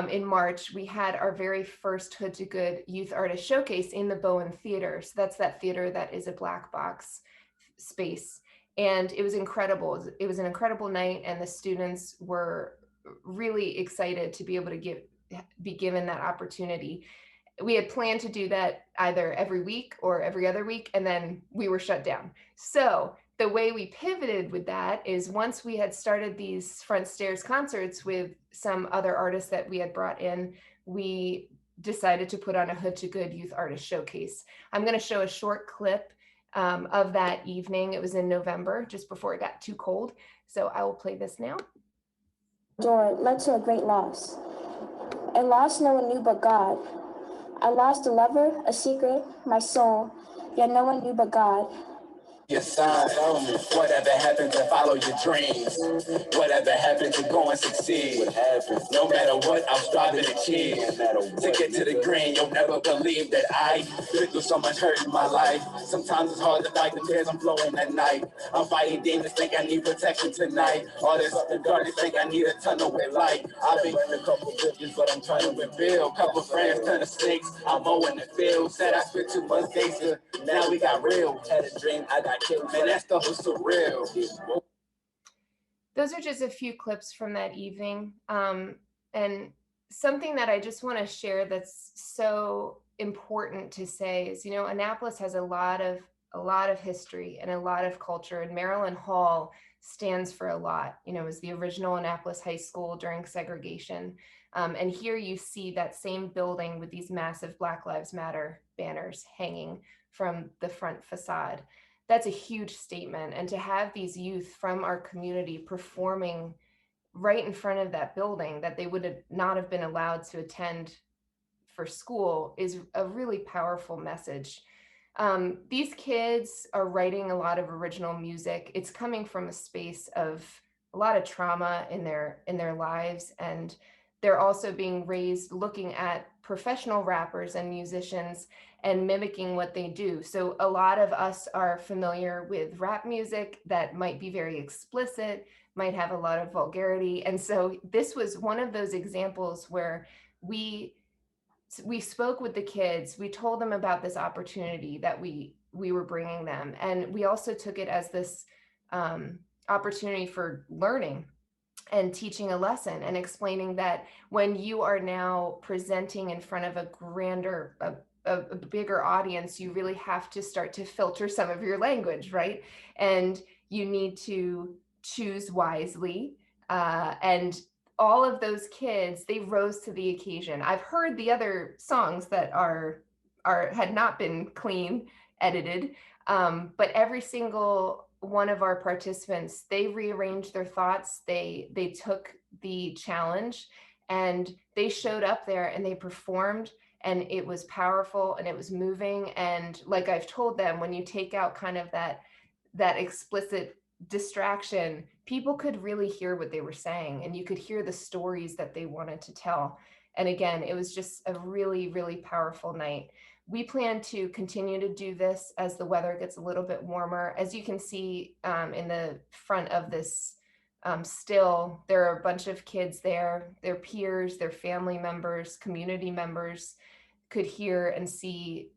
in March, we had our very first Hood to Good Youth Artist Showcase in the Bowen Theater. So that's that theater that is a black box space. And it was incredible. It was an incredible night, and the students were really excited to be able to be given that opportunity. We had planned to do that either every week or every other week, and then we were shut down. So the way we pivoted with that is, once we had started these front stairs concerts with some other artists that we had brought in, we decided to put on a Hood to Good Youth Artist Showcase. I'm going to show a short clip of that evening. It was in November, just before it got too cold. So I will play this now. Door led to a great loss. A loss no one knew but God. I lost a lover, a secret, my soul, yet no one knew but God. Your sign, whatever happened to follow your dreams, whatever happened to go and succeed, no matter what I'm striving to achieve, to get to the green, you'll never believe that I've been through so much hurt in my life. Sometimes it's hard to fight the tears I'm flowing at night. I'm fighting demons, think I need protection tonight. All this darkness, think I need a tunnel with light. I've been in a couple bridges, but I'm trying to rebuild. Couple friends turn to snakes, I'm mowing the field. Said I spent 2 months gangster, now we got real. Had a dream, I got killed, man, that stuff was surreal. Those are just a few clips from that evening. And something that I just want to share that's so important to say is, Annapolis has a lot of history and a lot of culture, and Maryland Hall stands for a lot. It was the original Annapolis High School during segregation. And here you see that same building with these massive Black Lives Matter banners hanging from the front facade. That's a huge statement. And to have these youth from our community performing right in front of that building that they would not have been allowed to attend for school is a really powerful message. These kids are writing a lot of original music. It's coming from a space of a lot of trauma in their lives, and they're also being raised looking at professional rappers and musicians and mimicking what they do. So a lot of us are familiar with rap music that might be very explicit, might have a lot of vulgarity. And so this was one of those examples where we spoke with the kids. We told them about this opportunity that we were bringing them. And we also took it as this opportunity for learning and teaching a lesson and explaining that when you are now presenting in front of a bigger audience, you really have to start to filter some of your language, right? And you need to choose wisely. And all of those kids, they rose to the occasion. I've heard the other songs that had not been clean edited, but every single one of our participants, they rearranged their thoughts. They took the challenge and they showed up there and they performed, and it was powerful and it was moving. And like I've told them, when you take out kind of that explicit distraction, people could really hear what they were saying, and you could hear the stories that they wanted to tell. And again, it was just a really, really powerful night. We plan to continue to do this as the weather gets a little bit warmer. As you can see in the front of this still, there are a bunch of kids there, their peers, their family members, community members could hear and see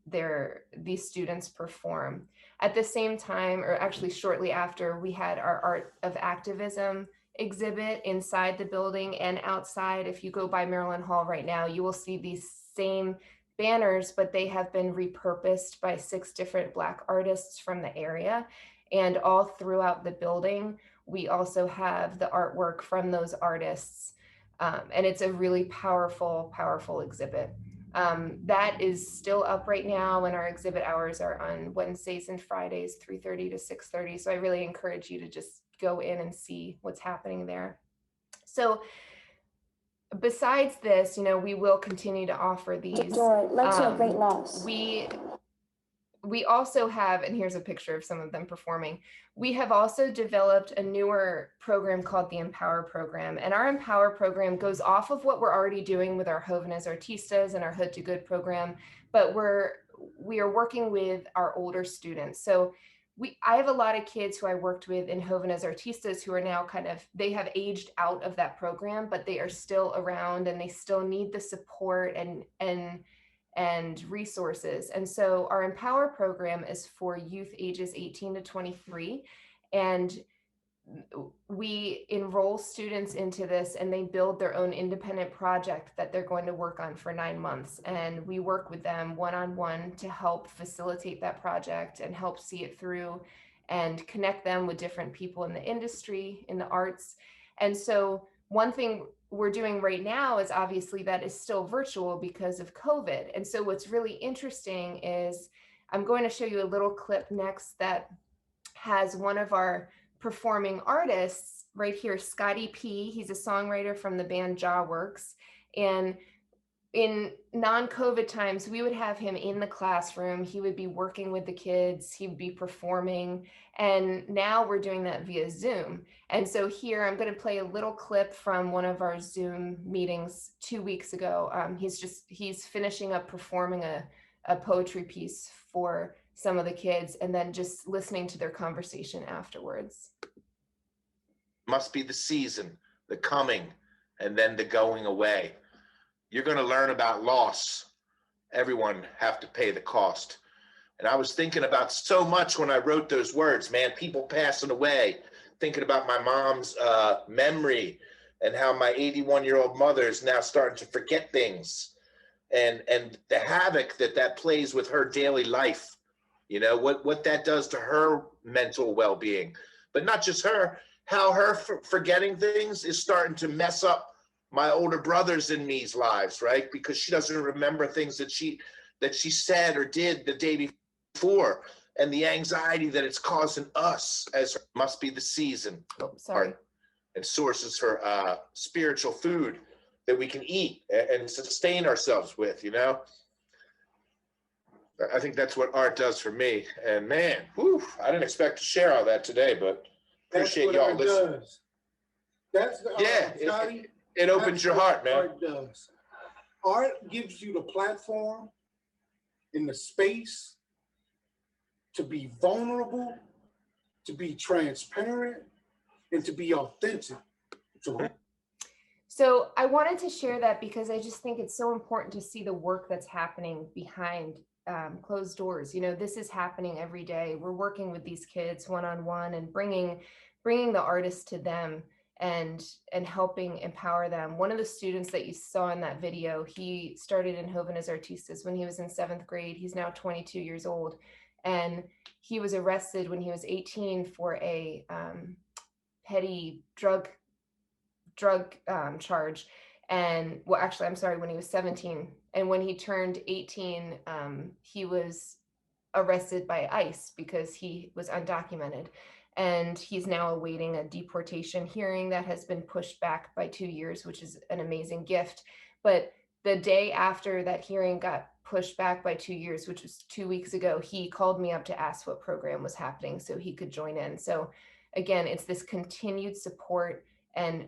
these students perform. At the same time, or actually shortly after, we had our Art of Activism exhibit inside the building and outside. If you go by Maryland Hall right now, you will see these same banners, but they have been repurposed by 6 different Black artists from the area. And all throughout the building, we also have the artwork from those artists. And it's a really powerful, powerful exhibit. That is still up right now, and our exhibit hours are on Wednesdays and Fridays, 3:30 to 6:30. So I really encourage you to just go in and see what's happening there. So besides this, we will continue to offer these. Door led to a great loss. We also have, and here's a picture of some of them performing. We have also developed a newer program called the Empower program. And our Empower program goes off of what we're already doing with our Jóvenes Artistas and our Hood to Good program, but we are working with our older students. So I have a lot of kids who I worked with in Jóvenes Artistas who are now they have aged out of that program, but they are still around and they still need the support and resources. And so our Empower program is for youth ages 18 to 23. And we enroll students into this and they build their own independent project that they're going to work on for 9 months. And we work with them one-on-one to help facilitate that project and help see it through and connect them with different people in the industry, in the arts. And so one thing we're doing right now is obviously that is still virtual because of COVID. And so what's really interesting is I'm going to show you a little clip next that has one of our performing artists right here, Scotty P. He's a songwriter from the band Jawworks. And in non-COVID times, we would have him in the classroom. He would be working with the kids. He would be performing. And now we're doing that via Zoom. And so here, I'm going to play a little clip from one of our Zoom meetings 2 weeks ago. He's finishing up performing a poetry piece for some of the kids and then just listening to their conversation afterwards. Must be the season, the coming, and then the going away. You're going to learn about loss. Everyone have to pay the cost. And I was thinking about so much when I wrote those words, man, people passing away, thinking about my mom's memory and how my 81-year-old mother is now starting to forget things and the havoc that plays with her daily life, you know, what that does to her mental well-being, but not just her, how her forgetting things is starting to mess up my older brothers and me's lives, right? Because she doesn't remember things that she said or did the day before, and the anxiety that it's causing us as must be the season. Oh, sorry. And sources for spiritual food that we can eat and sustain ourselves with, you know? I think that's what art does for me. And man, whew, I didn't expect to share all that today, but appreciate y'all listening. That's yeah, Scotty, it opens your heart, man. Art does. Art gives you the platform and the space to be vulnerable, to be transparent, and to be authentic. So I wanted to share that because I just think it's so important to see the work that's happening behind closed doors. You know, this is happening every day. We're working with these kids one-on-one and bringing the artists to them and helping empower them. One of the students that you saw in that video, he started in Jóvenes Artistas when he was in 7th grade. He's now 22 years old. And he was arrested when he was 18 for a petty drug charge. And well, actually, I'm sorry, when he was 17. And when he turned 18, he was arrested by ICE because he was undocumented. And he's now awaiting a deportation hearing that has been pushed back by 2 years, which is an amazing gift. But the day after that hearing got pushed back by 2 years, which was 2 weeks ago, he called me up to ask what program was happening so he could join in. So again, it's this continued support and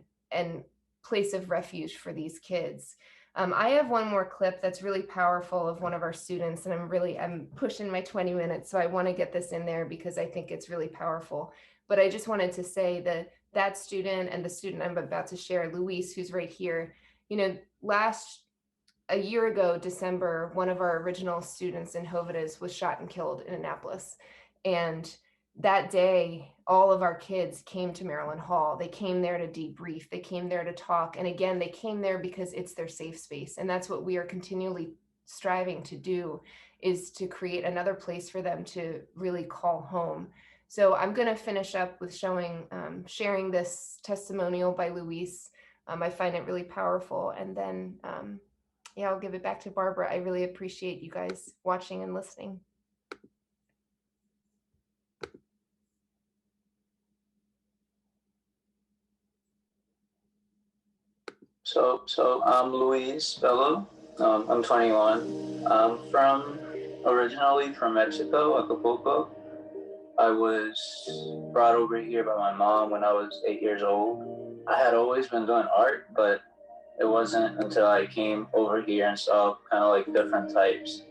place of refuge for these kids. I have one more clip that's really powerful of one of our students, and I'm pushing my 20 minutes, so I want to get this in there because I think it's really powerful. But I just wanted to say that student and the student I'm about to share, Luis, who's right here, you know, a year ago, December, one of our original students in Jóvenes was shot and killed in Annapolis. And that day, all of our kids came to Maryland Hall. They came there to debrief. They came there to talk. And again, they came there because it's their safe space. And that's what we are continually striving to do, is to create another place for them to really call home. So I'm going to finish up with sharing this testimonial by Luis. I find it really powerful. And then, yeah, I'll give it back to Barbara. I really appreciate you guys watching and listening. So I'm Luis Bello. I'm 21. I'm originally from Mexico, Acapulco. I was brought over here by my mom when I was 8 years old. I had always been doing art, but it wasn't until I came over here and saw kind of like the different types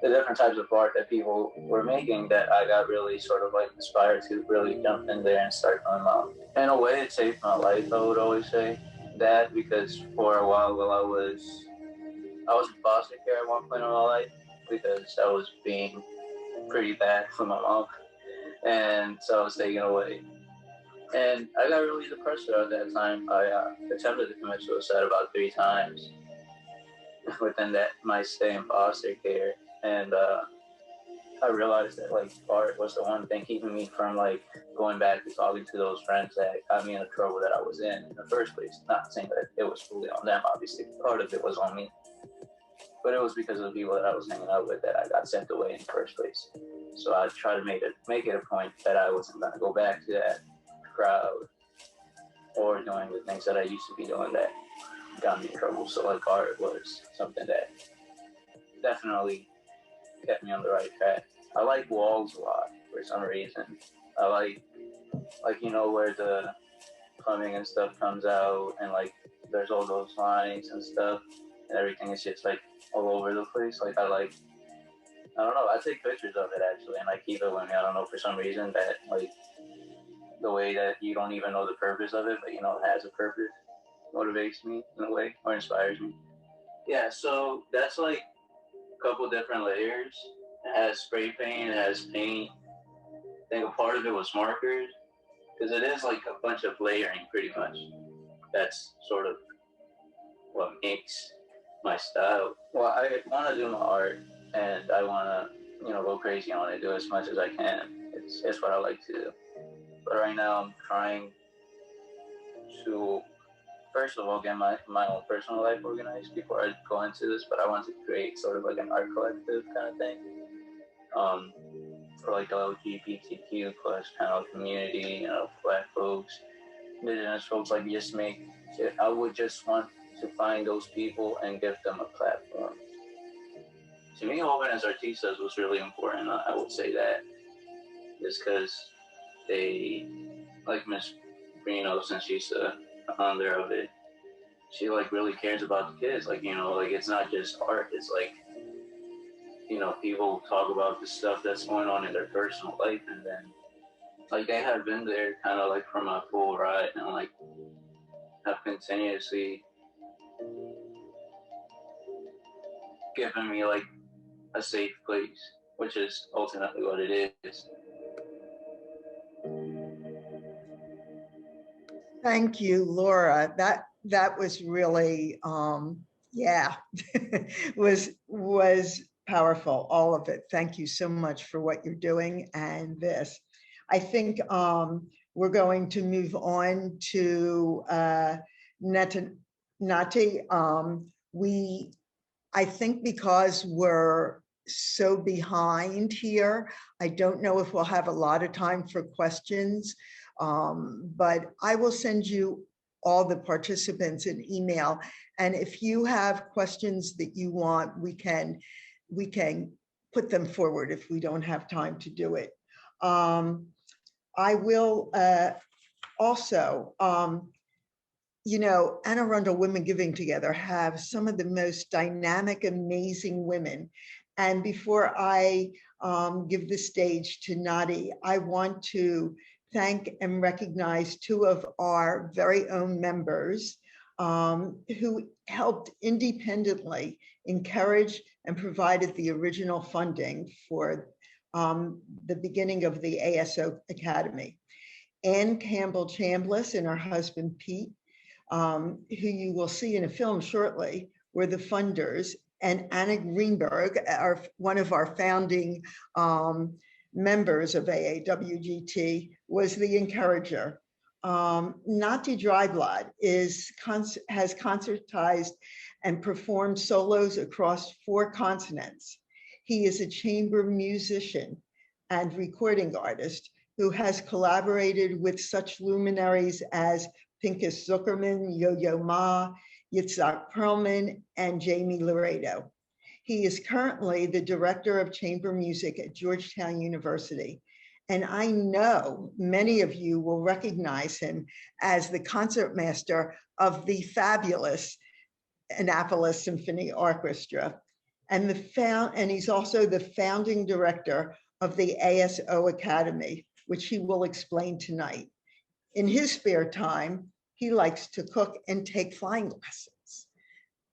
of art that people were making that I got really sort of like inspired to really jump in there and start doing my own. In a way, it saved my life, I would always say that, because for a while I was in foster care at one point in my life because I was being pretty bad for my mom, and so I was taken away. And I got really depressed at that time. I attempted to commit suicide about 3 times within my stay in foster care. And I realized that like art was the one thing keeping me from like going back to talking to those friends that got me in the trouble that I was in the first place. Not saying that it was fully on them, obviously. Part of it was on me. But it was because of the people that I was hanging out with that I got sent away in the first place. So I tried to make it a point that I wasn't going to go back to that crowd or doing the things that I used to be doing that got me in trouble. So like art was something that definitely kept me on the right track. I like walls a lot for some reason. I like where the plumbing and stuff comes out, and like there's all those lines and stuff, and everything is just like all over the place. Like I don't know, I take pictures of it actually, and I keep it with me. I don't know, for some reason that like the way that you don't even know the purpose of it, but it has a purpose, motivates me in a way or inspires me. Yeah, so that's like a couple different layers. It has spray paint, it has paint. I think a part of it was markers, because it is like a bunch of layering pretty much. That's sort of what makes my style. Well, I want to do my art, and I want to, go crazy. I want to do as much as I can. It's what I like to do. But right now, I'm trying to, first of all, get my own personal life organized before I go into this. But I want to create sort of like an art collective kind of thing, for like the LGBTQ plus kind of community, Black folks, Indigenous folks. Like I would just want to find those people and give them a platform. To me, Jóvenes Artistas was really important. I would say that just because they, like Miss Brino, since she's the founder of it, she like really cares about the kids. Like, like it's not just art. It's like, people talk about the stuff that's going on in their personal life, and then like they have been there kind of like for my full ride, and like have continuously given me like a safe place, which is ultimately what it is. Thank you, Laura. That was really, yeah, was powerful, all of it. Thank you so much for what you're doing and this. I think we're going to move on to Nati. I think because we're so behind here, I don't know if we'll have a lot of time for questions, but I will send you all the participants an email. And if you have questions that you want, we can put them forward if we don't have time to do it. I will also, Anne Arundel Women Giving Together have some of the most dynamic, amazing women. And before I give the stage to Nadi, I want to thank and recognize two of our very own members who helped independently encourage and provided the original funding for the beginning of the ASO Academy. Ann Campbell Chambliss and her husband, Pete, who you will see in a film shortly, were the funders, and Anna Greenberg, one of our founding members of AAWGT, was the encourager. Nati Dryblad has concertized and performed solos across 4 continents. He is a chamber musician and recording artist who has collaborated with such luminaries as Pinchas Zuckerman, Yo-Yo Ma, Yitzhak Perlman, and Jamie Laredo. He is currently the director of chamber music at Georgetown University. And I know many of you will recognize him as the concertmaster of the fabulous Annapolis Symphony Orchestra. And he's also the founding director of the ASO Academy, which he will explain tonight. In his spare time, he likes to cook and take flying lessons.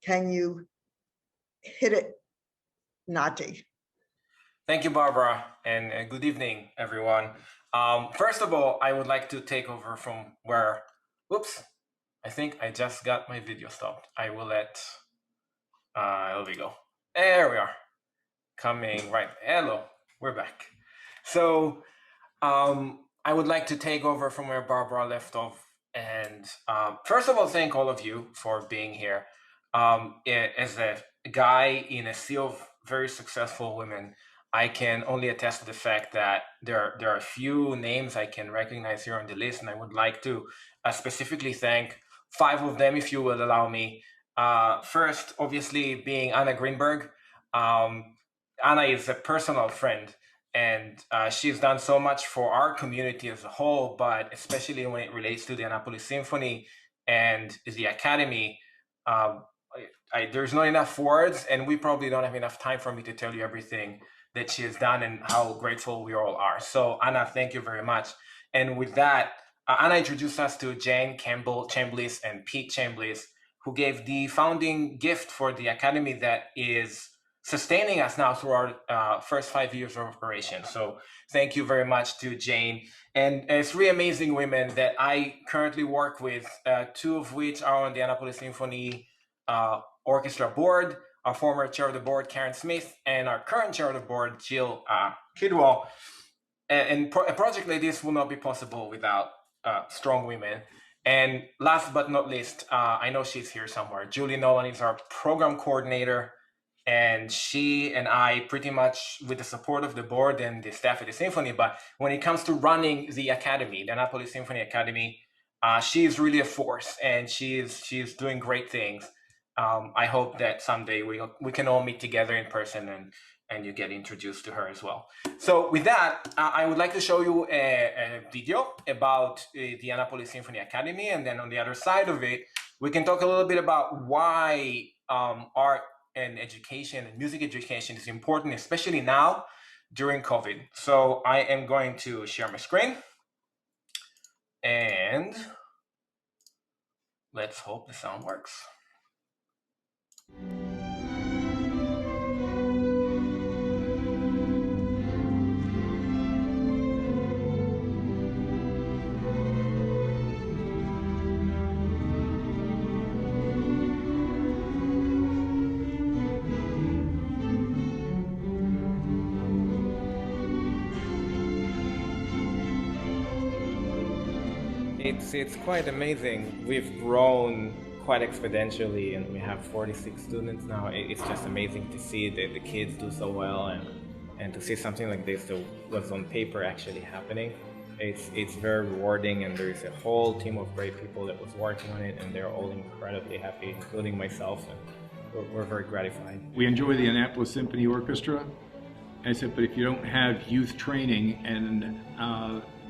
Can you hit it, Nati? Thank you, Barbara, and good evening, everyone. First of all, I would like to take over from where, whoops, I think I just got my video stopped. I will let, there we go. There we are, coming right. Hello, we're back. So I would like to take over from where Barbara left off. And first of all, thank all of you for being here. As a guy in a sea of very successful women, I can only attest to the fact that there are a few names I can recognize here on the list, and I would like to specifically thank 5 of them, if you will allow me. First, obviously, being Anna Greenberg. Anna is a personal friend, and she's done so much for our community as a whole, but especially when it relates to the Annapolis Symphony and the Academy. There's not enough words, and we probably don't have enough time for me to tell you everything that she has done and how grateful we all are. So Anna, thank you very much. And with that, Anna introduced us to Jane Campbell Chambliss and Pete Chambliss, who gave the founding gift for the Academy that is sustaining us now through our first 5 years of operation. So thank you very much to Jane. And 3 amazing women that I currently work with, 2 of which are on the Annapolis Symphony Orchestra board, our former chair of the board, Karen Smith, and our current chair of the board, Jill Kidwell. And a project like this will not be possible without strong women. And last but not least, I know she's here somewhere, Julie Nolan is our program coordinator, and she and I pretty much with the support of the board and the staff at the Symphony, but when it comes to running the Academy, the Annapolis Symphony Academy, she is really a force, and she's doing great things. I hope that someday we can all meet together in person and you get introduced to her as well. So with that, I would like to show you a video about the Annapolis Symphony Academy, and then on the other side of it, we can talk a little bit about why art and education and music education is important, especially now during COVID. So I am going to share my screen, and let's hope the sound works. It's quite amazing. We've grown quite exponentially, and we have 46 students now. It's just amazing to see that the kids do so well, and to see something like this that was on paper actually happening. It's very rewarding, and there is a whole team of great people that was working on it, and they're all incredibly happy, including myself, and we're very gratified. We enjoy the Annapolis Symphony Orchestra. And I said, but if you don't have youth training, and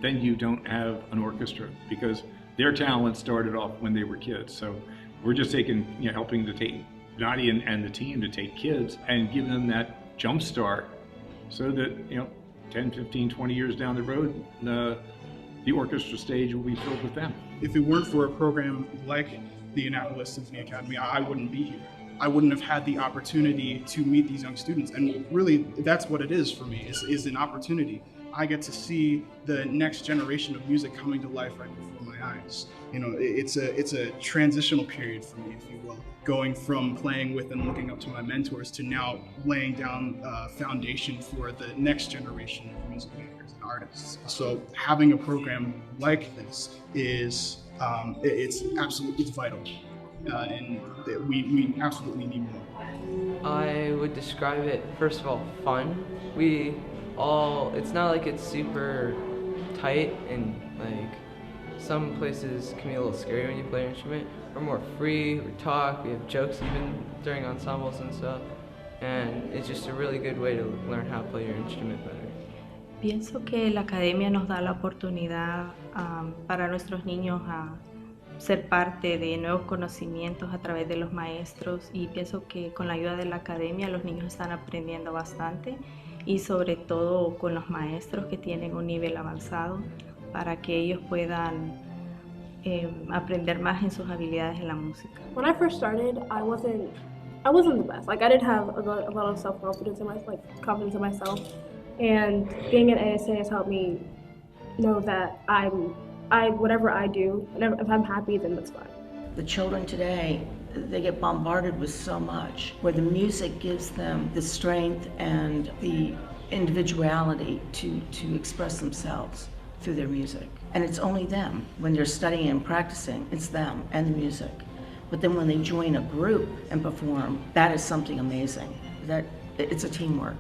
then you don't have an orchestra, because their talent started off when they were kids. So we're just helping to take Nadia and the team to take kids and give them that jump start, so that 10, 15, 20 years down the road, the orchestra stage will be filled with them. If it weren't for a program like the Annapolis Symphony Academy, I wouldn't be here. I wouldn't have had the opportunity to meet these young students. And really, that's what it is for me, is an opportunity. I get to see the next generation of music coming to life right before my eyes. It's a transitional period for me, if you will, going from playing with and looking up to my mentors to now laying down a foundation for the next generation of music makers and artists. So having a program like this is it's vital, and we absolutely need more. I would describe it, first of all, fun. It's not like it's super tight, and like some places can be a little scary when you play an instrument. We're more free, we talk, we have jokes even during ensembles and stuff, and it's just a really good way to learn how to play your instrument better. Pienso que la academia nos da la oportunidad para nuestros niños a ser parte de nuevos conocimientos a través de los maestros, y pienso que con la ayuda de la academia los niños están aprendiendo bastante, y sobre todo con los maestros que tienen un nivel avanzado para que ellos puedan aprender más en sus habilidades en la música. When I first started, I wasn't the best. Like I didn't have a lot of self-confidence in confidence in myself, and being an ASA has helped me know that whatever I do, and if I'm happy, then that's fine. The children today, they get bombarded with so much, where the music gives them the strength and the individuality to express themselves through their music. And it's only them. When they're studying and practicing, it's them and the music. But then when they join a group and perform, that is something amazing. That it's a teamwork.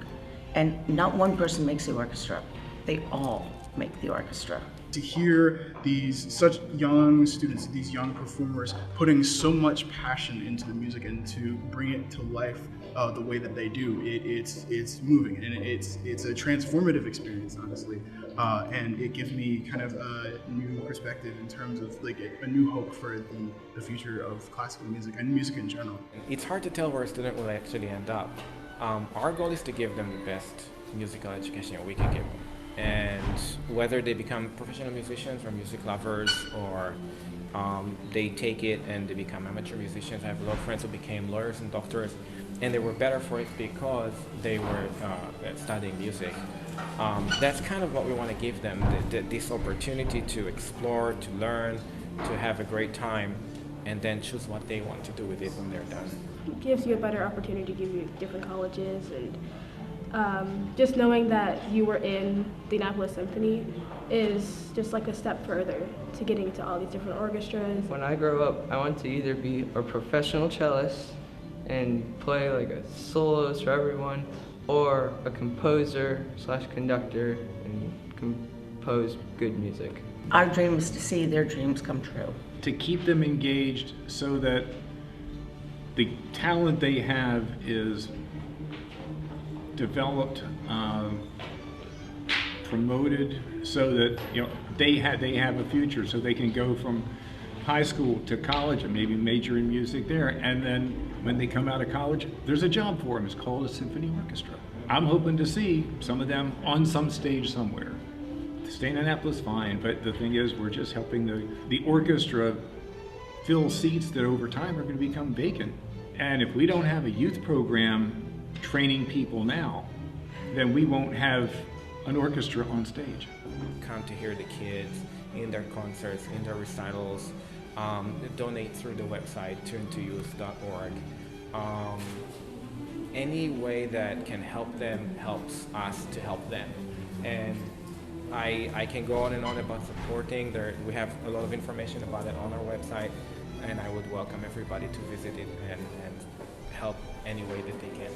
And not one person makes the orchestra. They all make the orchestra. To hear these such young students, these young performers putting so much passion into the music and to bring it to life the way that they do, it's moving, and it's a transformative experience, honestly, and it gives me kind of a new perspective in terms of like a new hope for the future of classical music and music in general. It's hard to tell where a student will actually end up. Our goal is to give them the best musical education we can give them. And whether they become professional musicians or music lovers, or they take it and they become amateur musicians. I have a lot of friends who became lawyers and doctors, and they were better for it because they were studying music. That's kind of what we want to give them, this opportunity to explore, to learn, to have a great time, and then choose what they want to do with it when they're done. It gives you a better opportunity to give you different colleges, and just knowing that you were in the Indianapolis Symphony is just like a step further to getting into all these different orchestras. When I grow up, I want to either be a professional cellist and play like a solos for everyone, or a composer / conductor and compose good music. Our dream is to see their dreams come true. To keep them engaged so that the talent they have is developed, promoted, so that they have a future, so they can go from high school to college and maybe major in music there, and then when they come out of college, there's a job for them. It's called a symphony orchestra. I'm hoping to see some of them on some stage somewhere. Stay in Annapolis, fine, but the thing is, we're just helping the orchestra fill seats that over time are going to become vacant. And if we don't have a youth program training people now, then we won't have an orchestra on stage. Come to hear the kids in their concerts, in their recitals, donate through the website turntoyouth.org. Any way that can help them helps us to help them. And I can go on and on about supporting. We have a lot of information about it on our website, and I would welcome everybody to visit it and help any way that they can.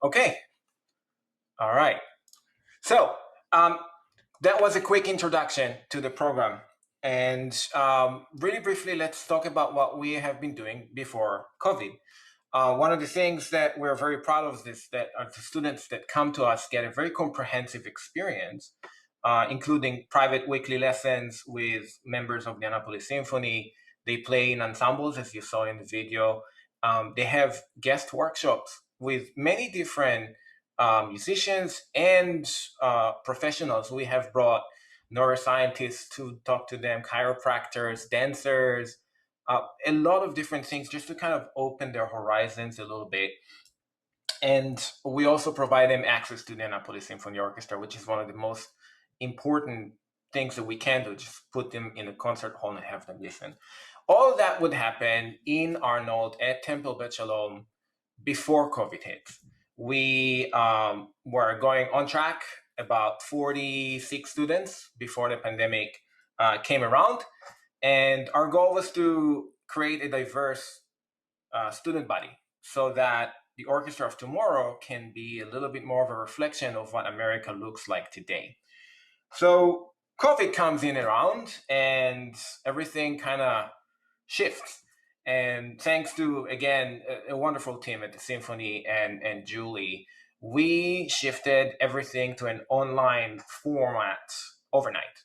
Okay. All right. So that was a quick introduction to the program. And really briefly, let's talk about what we have been doing before COVID. One of the things that we're very proud of is that the students that come to us get a very comprehensive experience, including private weekly lessons with members of the Annapolis Symphony. They play in ensembles, as you saw in the video. They have guest workshops with many different musicians and professionals. We have brought neuroscientists to talk to them, chiropractors, dancers, a lot of different things just to kind of open their horizons a little bit. And we also provide them access to the Annapolis Symphony Orchestra, which is one of the most important things that we can do, just put them in a concert hall and have them listen. All of that would happen in Arnold at Temple Bet Shalom before COVID hit. We were going on track, about 46 students before the pandemic came around. And our goal was to create a diverse student body so that the orchestra of tomorrow can be a little bit more of a reflection of what America looks like today. So COVID comes in around and everything kind of shifts. And thanks to, again, a wonderful team at the Symphony and Julie, we shifted everything to an online format overnight.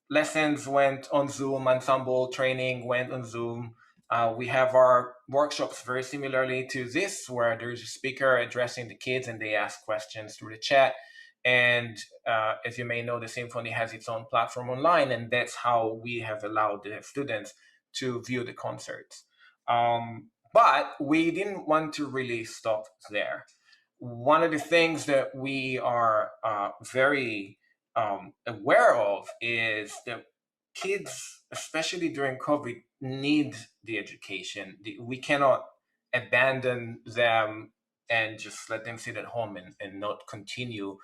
Lessons went on Zoom, ensemble training went on Zoom. We have our workshops very similarly to this, where there's a speaker addressing the kids and they ask questions through the chat. And as you may know, the Symphony has its own platform online, and that's how we have allowed the students to view the concerts. But we didn't want to really stop there. One of the things that we are very aware of is that kids, especially during COVID, need the education. We cannot abandon them and just let them sit at home and not continue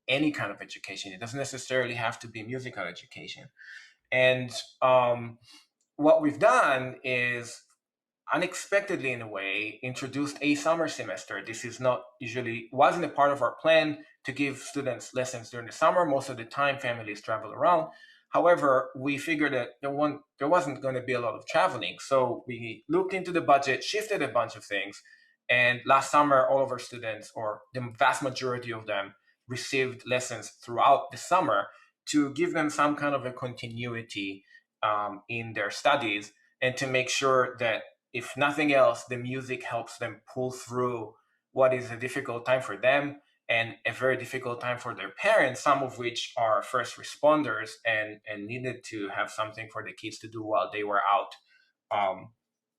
any kind of education. It doesn't necessarily have to be musical education. And what we've done is unexpectedly, in a way, introduced a summer semester. This is not usually, wasn't a part of our plan to give students lessons during the summer. Most of the time families travel around. However, we figured that there wasn't going to be a lot of traveling. So we looked into the budget, shifted a bunch of things. And last summer, all of our students, or the vast majority of them, received lessons throughout the summer to give them some kind of a continuity in their studies, and to make sure that, if nothing else, the music helps them pull through what is a difficult time for them and a very difficult time for their parents, some of which are first responders and needed to have something for the kids to do while they were out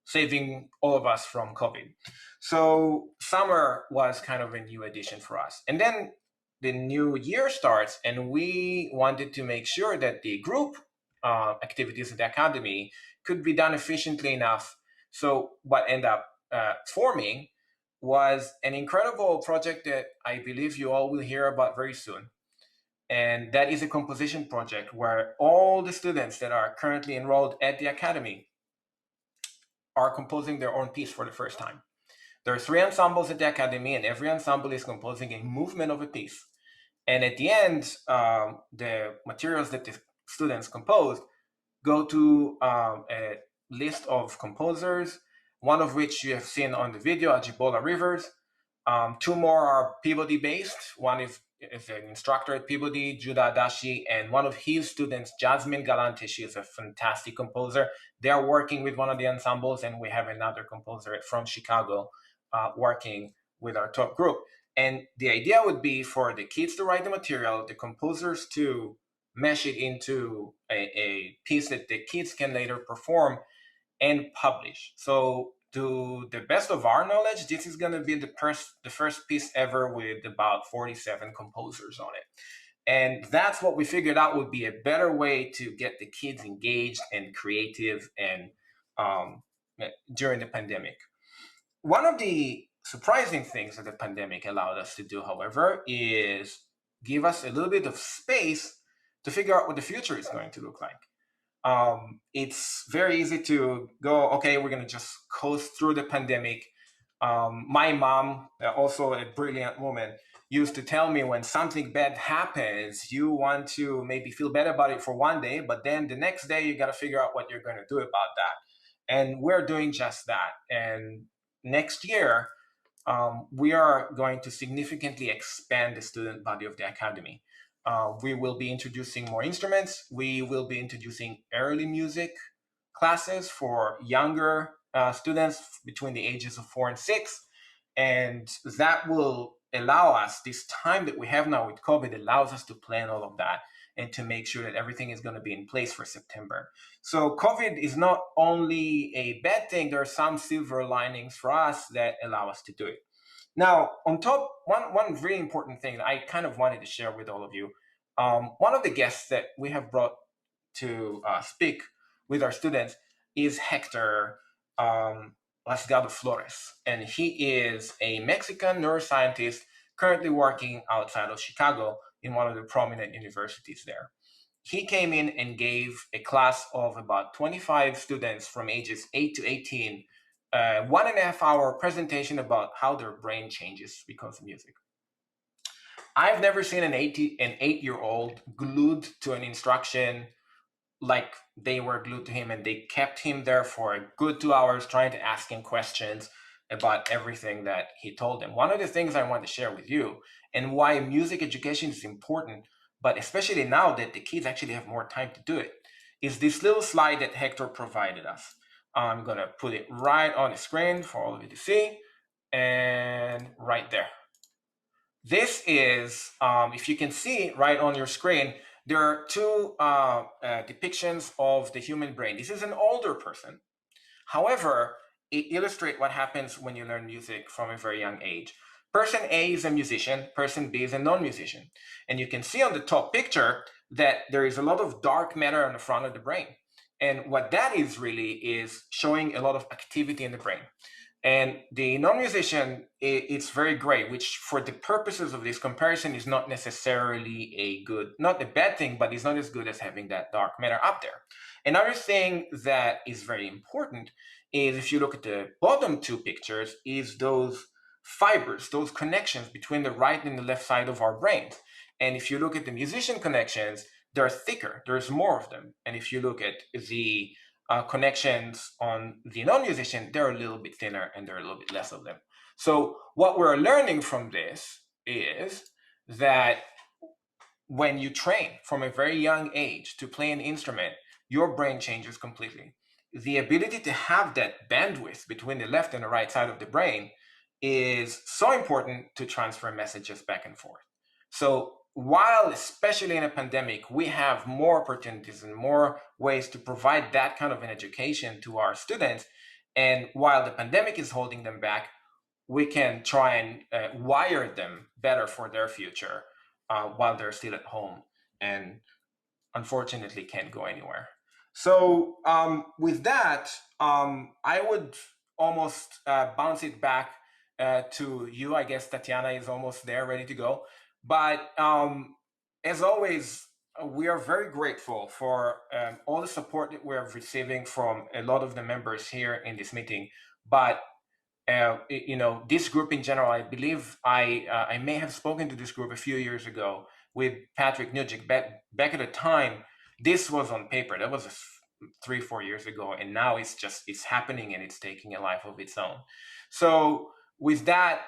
saving all of us from COVID. So summer was kind of a new addition for us. And then the new year starts, and we wanted to make sure that the group activities at the academy could be done efficiently enough. So what ended up forming was an incredible project that I believe you all will hear about very soon. And that is a composition project where all the students that are currently enrolled at the academy are composing their own piece for the first time. There are 3 ensembles at the academy, and every ensemble is composing a movement of a piece. And at the end, the materials that the students composed go to a list of composers, one of which you have seen on the video, Ajibola Rivers. 2 more are Peabody based. One is an instructor at Peabody, Judah Adashi, and one of his students, Jasmine Galante. She is a fantastic composer. They are working with one of the ensembles, and we have another composer from Chicago working with our top group. And the idea would be for the kids to write the material, the composers to mesh it into a piece that the kids can later perform and publish. So to the best of our knowledge, this is going to be the first piece ever with about 47 composers on it. And that's what we figured out would be a better way to get the kids engaged and creative and during the pandemic. One of the surprising things that the pandemic allowed us to do, however, is give us a little bit of space to figure out what the future is going to look like. It's very easy to go, okay, we're going to just coast through the pandemic. My mom, also a brilliant woman, used to tell me when something bad happens, you want to maybe feel better about it for one day, but then the next day you got to figure out what you're going to do about that. And we're doing just that. And next year, we are going to significantly expand the student body of the academy. We will be introducing more instruments. We will be introducing early music classes for younger students between the ages of 4 and 6. And that will allow us, this time that we have now with COVID allows us to plan all of that and to make sure that everything is going to be in place for September. So COVID is not only a bad thing, there are some silver linings for us that allow us to do it. Now, on top, one really important thing that I kind of wanted to share with all of you, one of the guests that we have brought to speak with our students is Hector Lasgado Flores. And he is a Mexican neuroscientist currently working outside of Chicago in one of the prominent universities there. He came in and gave a class of about 25 students from ages 8 to 18, 1.5 hour presentation about how their brain changes because of music. I've never seen an 8-year-old glued to an instruction like they were glued to him, and they kept him there for a good 2 hours trying to ask him questions about everything that he told them. One of the things I want to share with you and why music education is important, but especially now that the kids actually have more time to do it, is this little slide that Hector provided us. I'm going to put it right on the screen for all of you to see, and right there. This is, if you can see right on your screen, there are 2 depictions of the human brain. This is an older person. However, it illustrates what happens when you learn music from a very young age. Person A is a musician, person B is a non-musician. And you can see on the top picture that there is a lot of dark matter on the front of the brain. And what that is really is showing a lot of activity in the brain. And the non-musician, it's very great, which for the purposes of this comparison is not necessarily a good, not a bad thing, but it's not as good as having that dark matter up there. Another thing that is very important is, if you look at the bottom two pictures, is those fibers, those connections between the right and the left side of our brains. And if you look at the musician connections, they're thicker, there's more of them. And if you look at the connections on the non-musician, they're a little bit thinner and there are a little bit less of them. So what we're learning from this is that when you train from a very young age to play an instrument, your brain changes completely. The ability to have that bandwidth between the left and the right side of the brain is so important to transfer messages back and forth. So while, especially in a pandemic, we have more opportunities and more ways to provide that kind of an education to our students, and while the pandemic is holding them back, we can try and wire them better for their future while they're still at home and unfortunately can't go anywhere. So with that, I would almost bounce it back to you. I guess Tatiana is almost there, ready to go. But as always, we are very grateful for all the support that we're receiving from a lot of the members here in this meeting. But you know, this group in general, I believe I may have spoken to this group a few years ago with Patrick Nugent. Back at the time, this was on paper. That was 3-4 years ago, and now it's happening and it's taking a life of its own. So with that,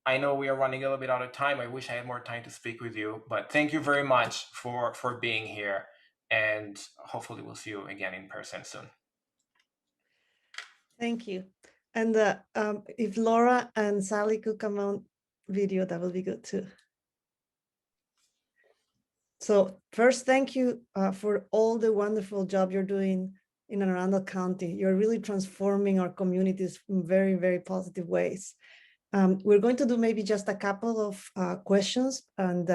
I know we are running a little bit out of time. I wish I had more time to speak with you, but thank you very much for being here, and hopefully we'll see you again in person soon. Thank you. And if Laura and Sally could come on video, that would be good too. So first, thank you for all the wonderful job you're doing in Anne Arundel County. You're really transforming our communities in very, very positive ways. We're going to do maybe just a couple of questions. And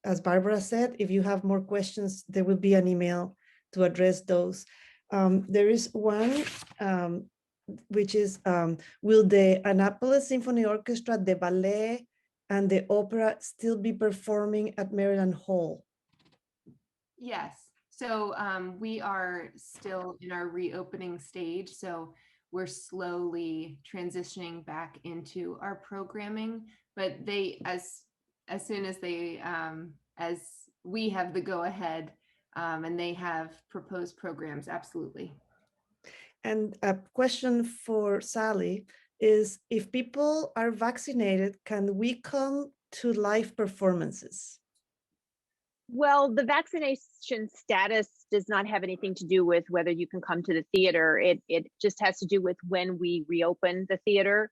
as Barbara said, if you have more questions, there will be an email to address those. There is one, which is, will the Annapolis Symphony Orchestra, the ballet, and the opera still be performing at Maryland Hall? Yes. So we are still in our reopening stage. So we're slowly transitioning back into our programming, but they, as soon as they, as we have the go ahead and they have proposed programs, absolutely. And a question for Sally is, if people are vaccinated, can we come to live performances? Well, the vaccination status does not have anything to do with whether you can come to the theater. It just has to do with when we reopen the theater.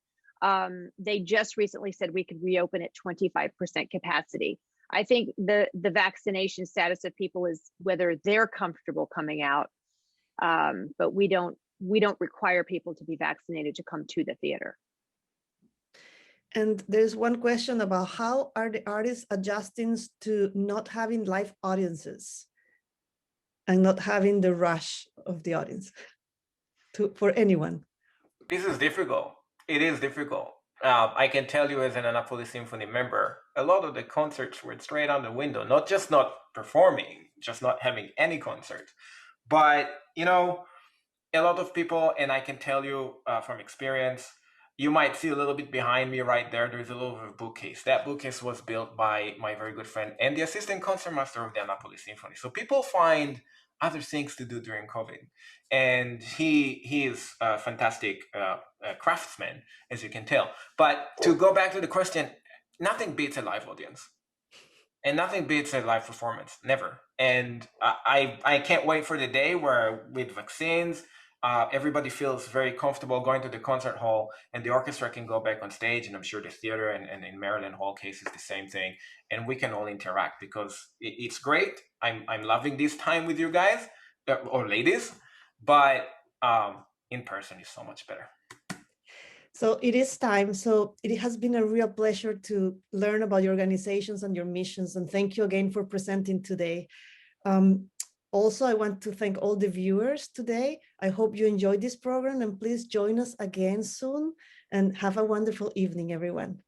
They just recently said we could reopen at 25% capacity. I think the vaccination status of people is whether they're comfortable coming out, but we don't require people to be vaccinated to come to the theater. And there's one question about how are the artists adjusting to not having live audiences and not having the rush of the audience for anyone? This is difficult. It is difficult. I can tell you as an Annapolis Symphony member, a lot of the concerts were straight out the window, not just not performing, just not having any concerts. But, you know, a lot of people, and I can tell you from experience, you might see a little bit behind me right there, there's a little bit of a bookcase. That bookcase was built by my very good friend and the assistant concertmaster of the Annapolis Symphony. So people find other things to do during COVID. And he is a fantastic craftsman, as you can tell. But to go back to the question, nothing beats a live audience. And nothing beats a live performance, never. And I can't wait for the day where with vaccines, everybody feels very comfortable going to the concert hall and the orchestra can go back on stage, and I'm sure the theater and in Maryland Hall case is the same thing, and we can all interact because it's great. I'm loving this time with you guys or ladies, but in person is so much better. So it is time. So it has been a real pleasure to learn about your organizations and your missions, and thank you again for presenting today. Also, I want to thank all the viewers today. I hope you enjoyed this program, and please join us again soon, and have a wonderful evening, everyone.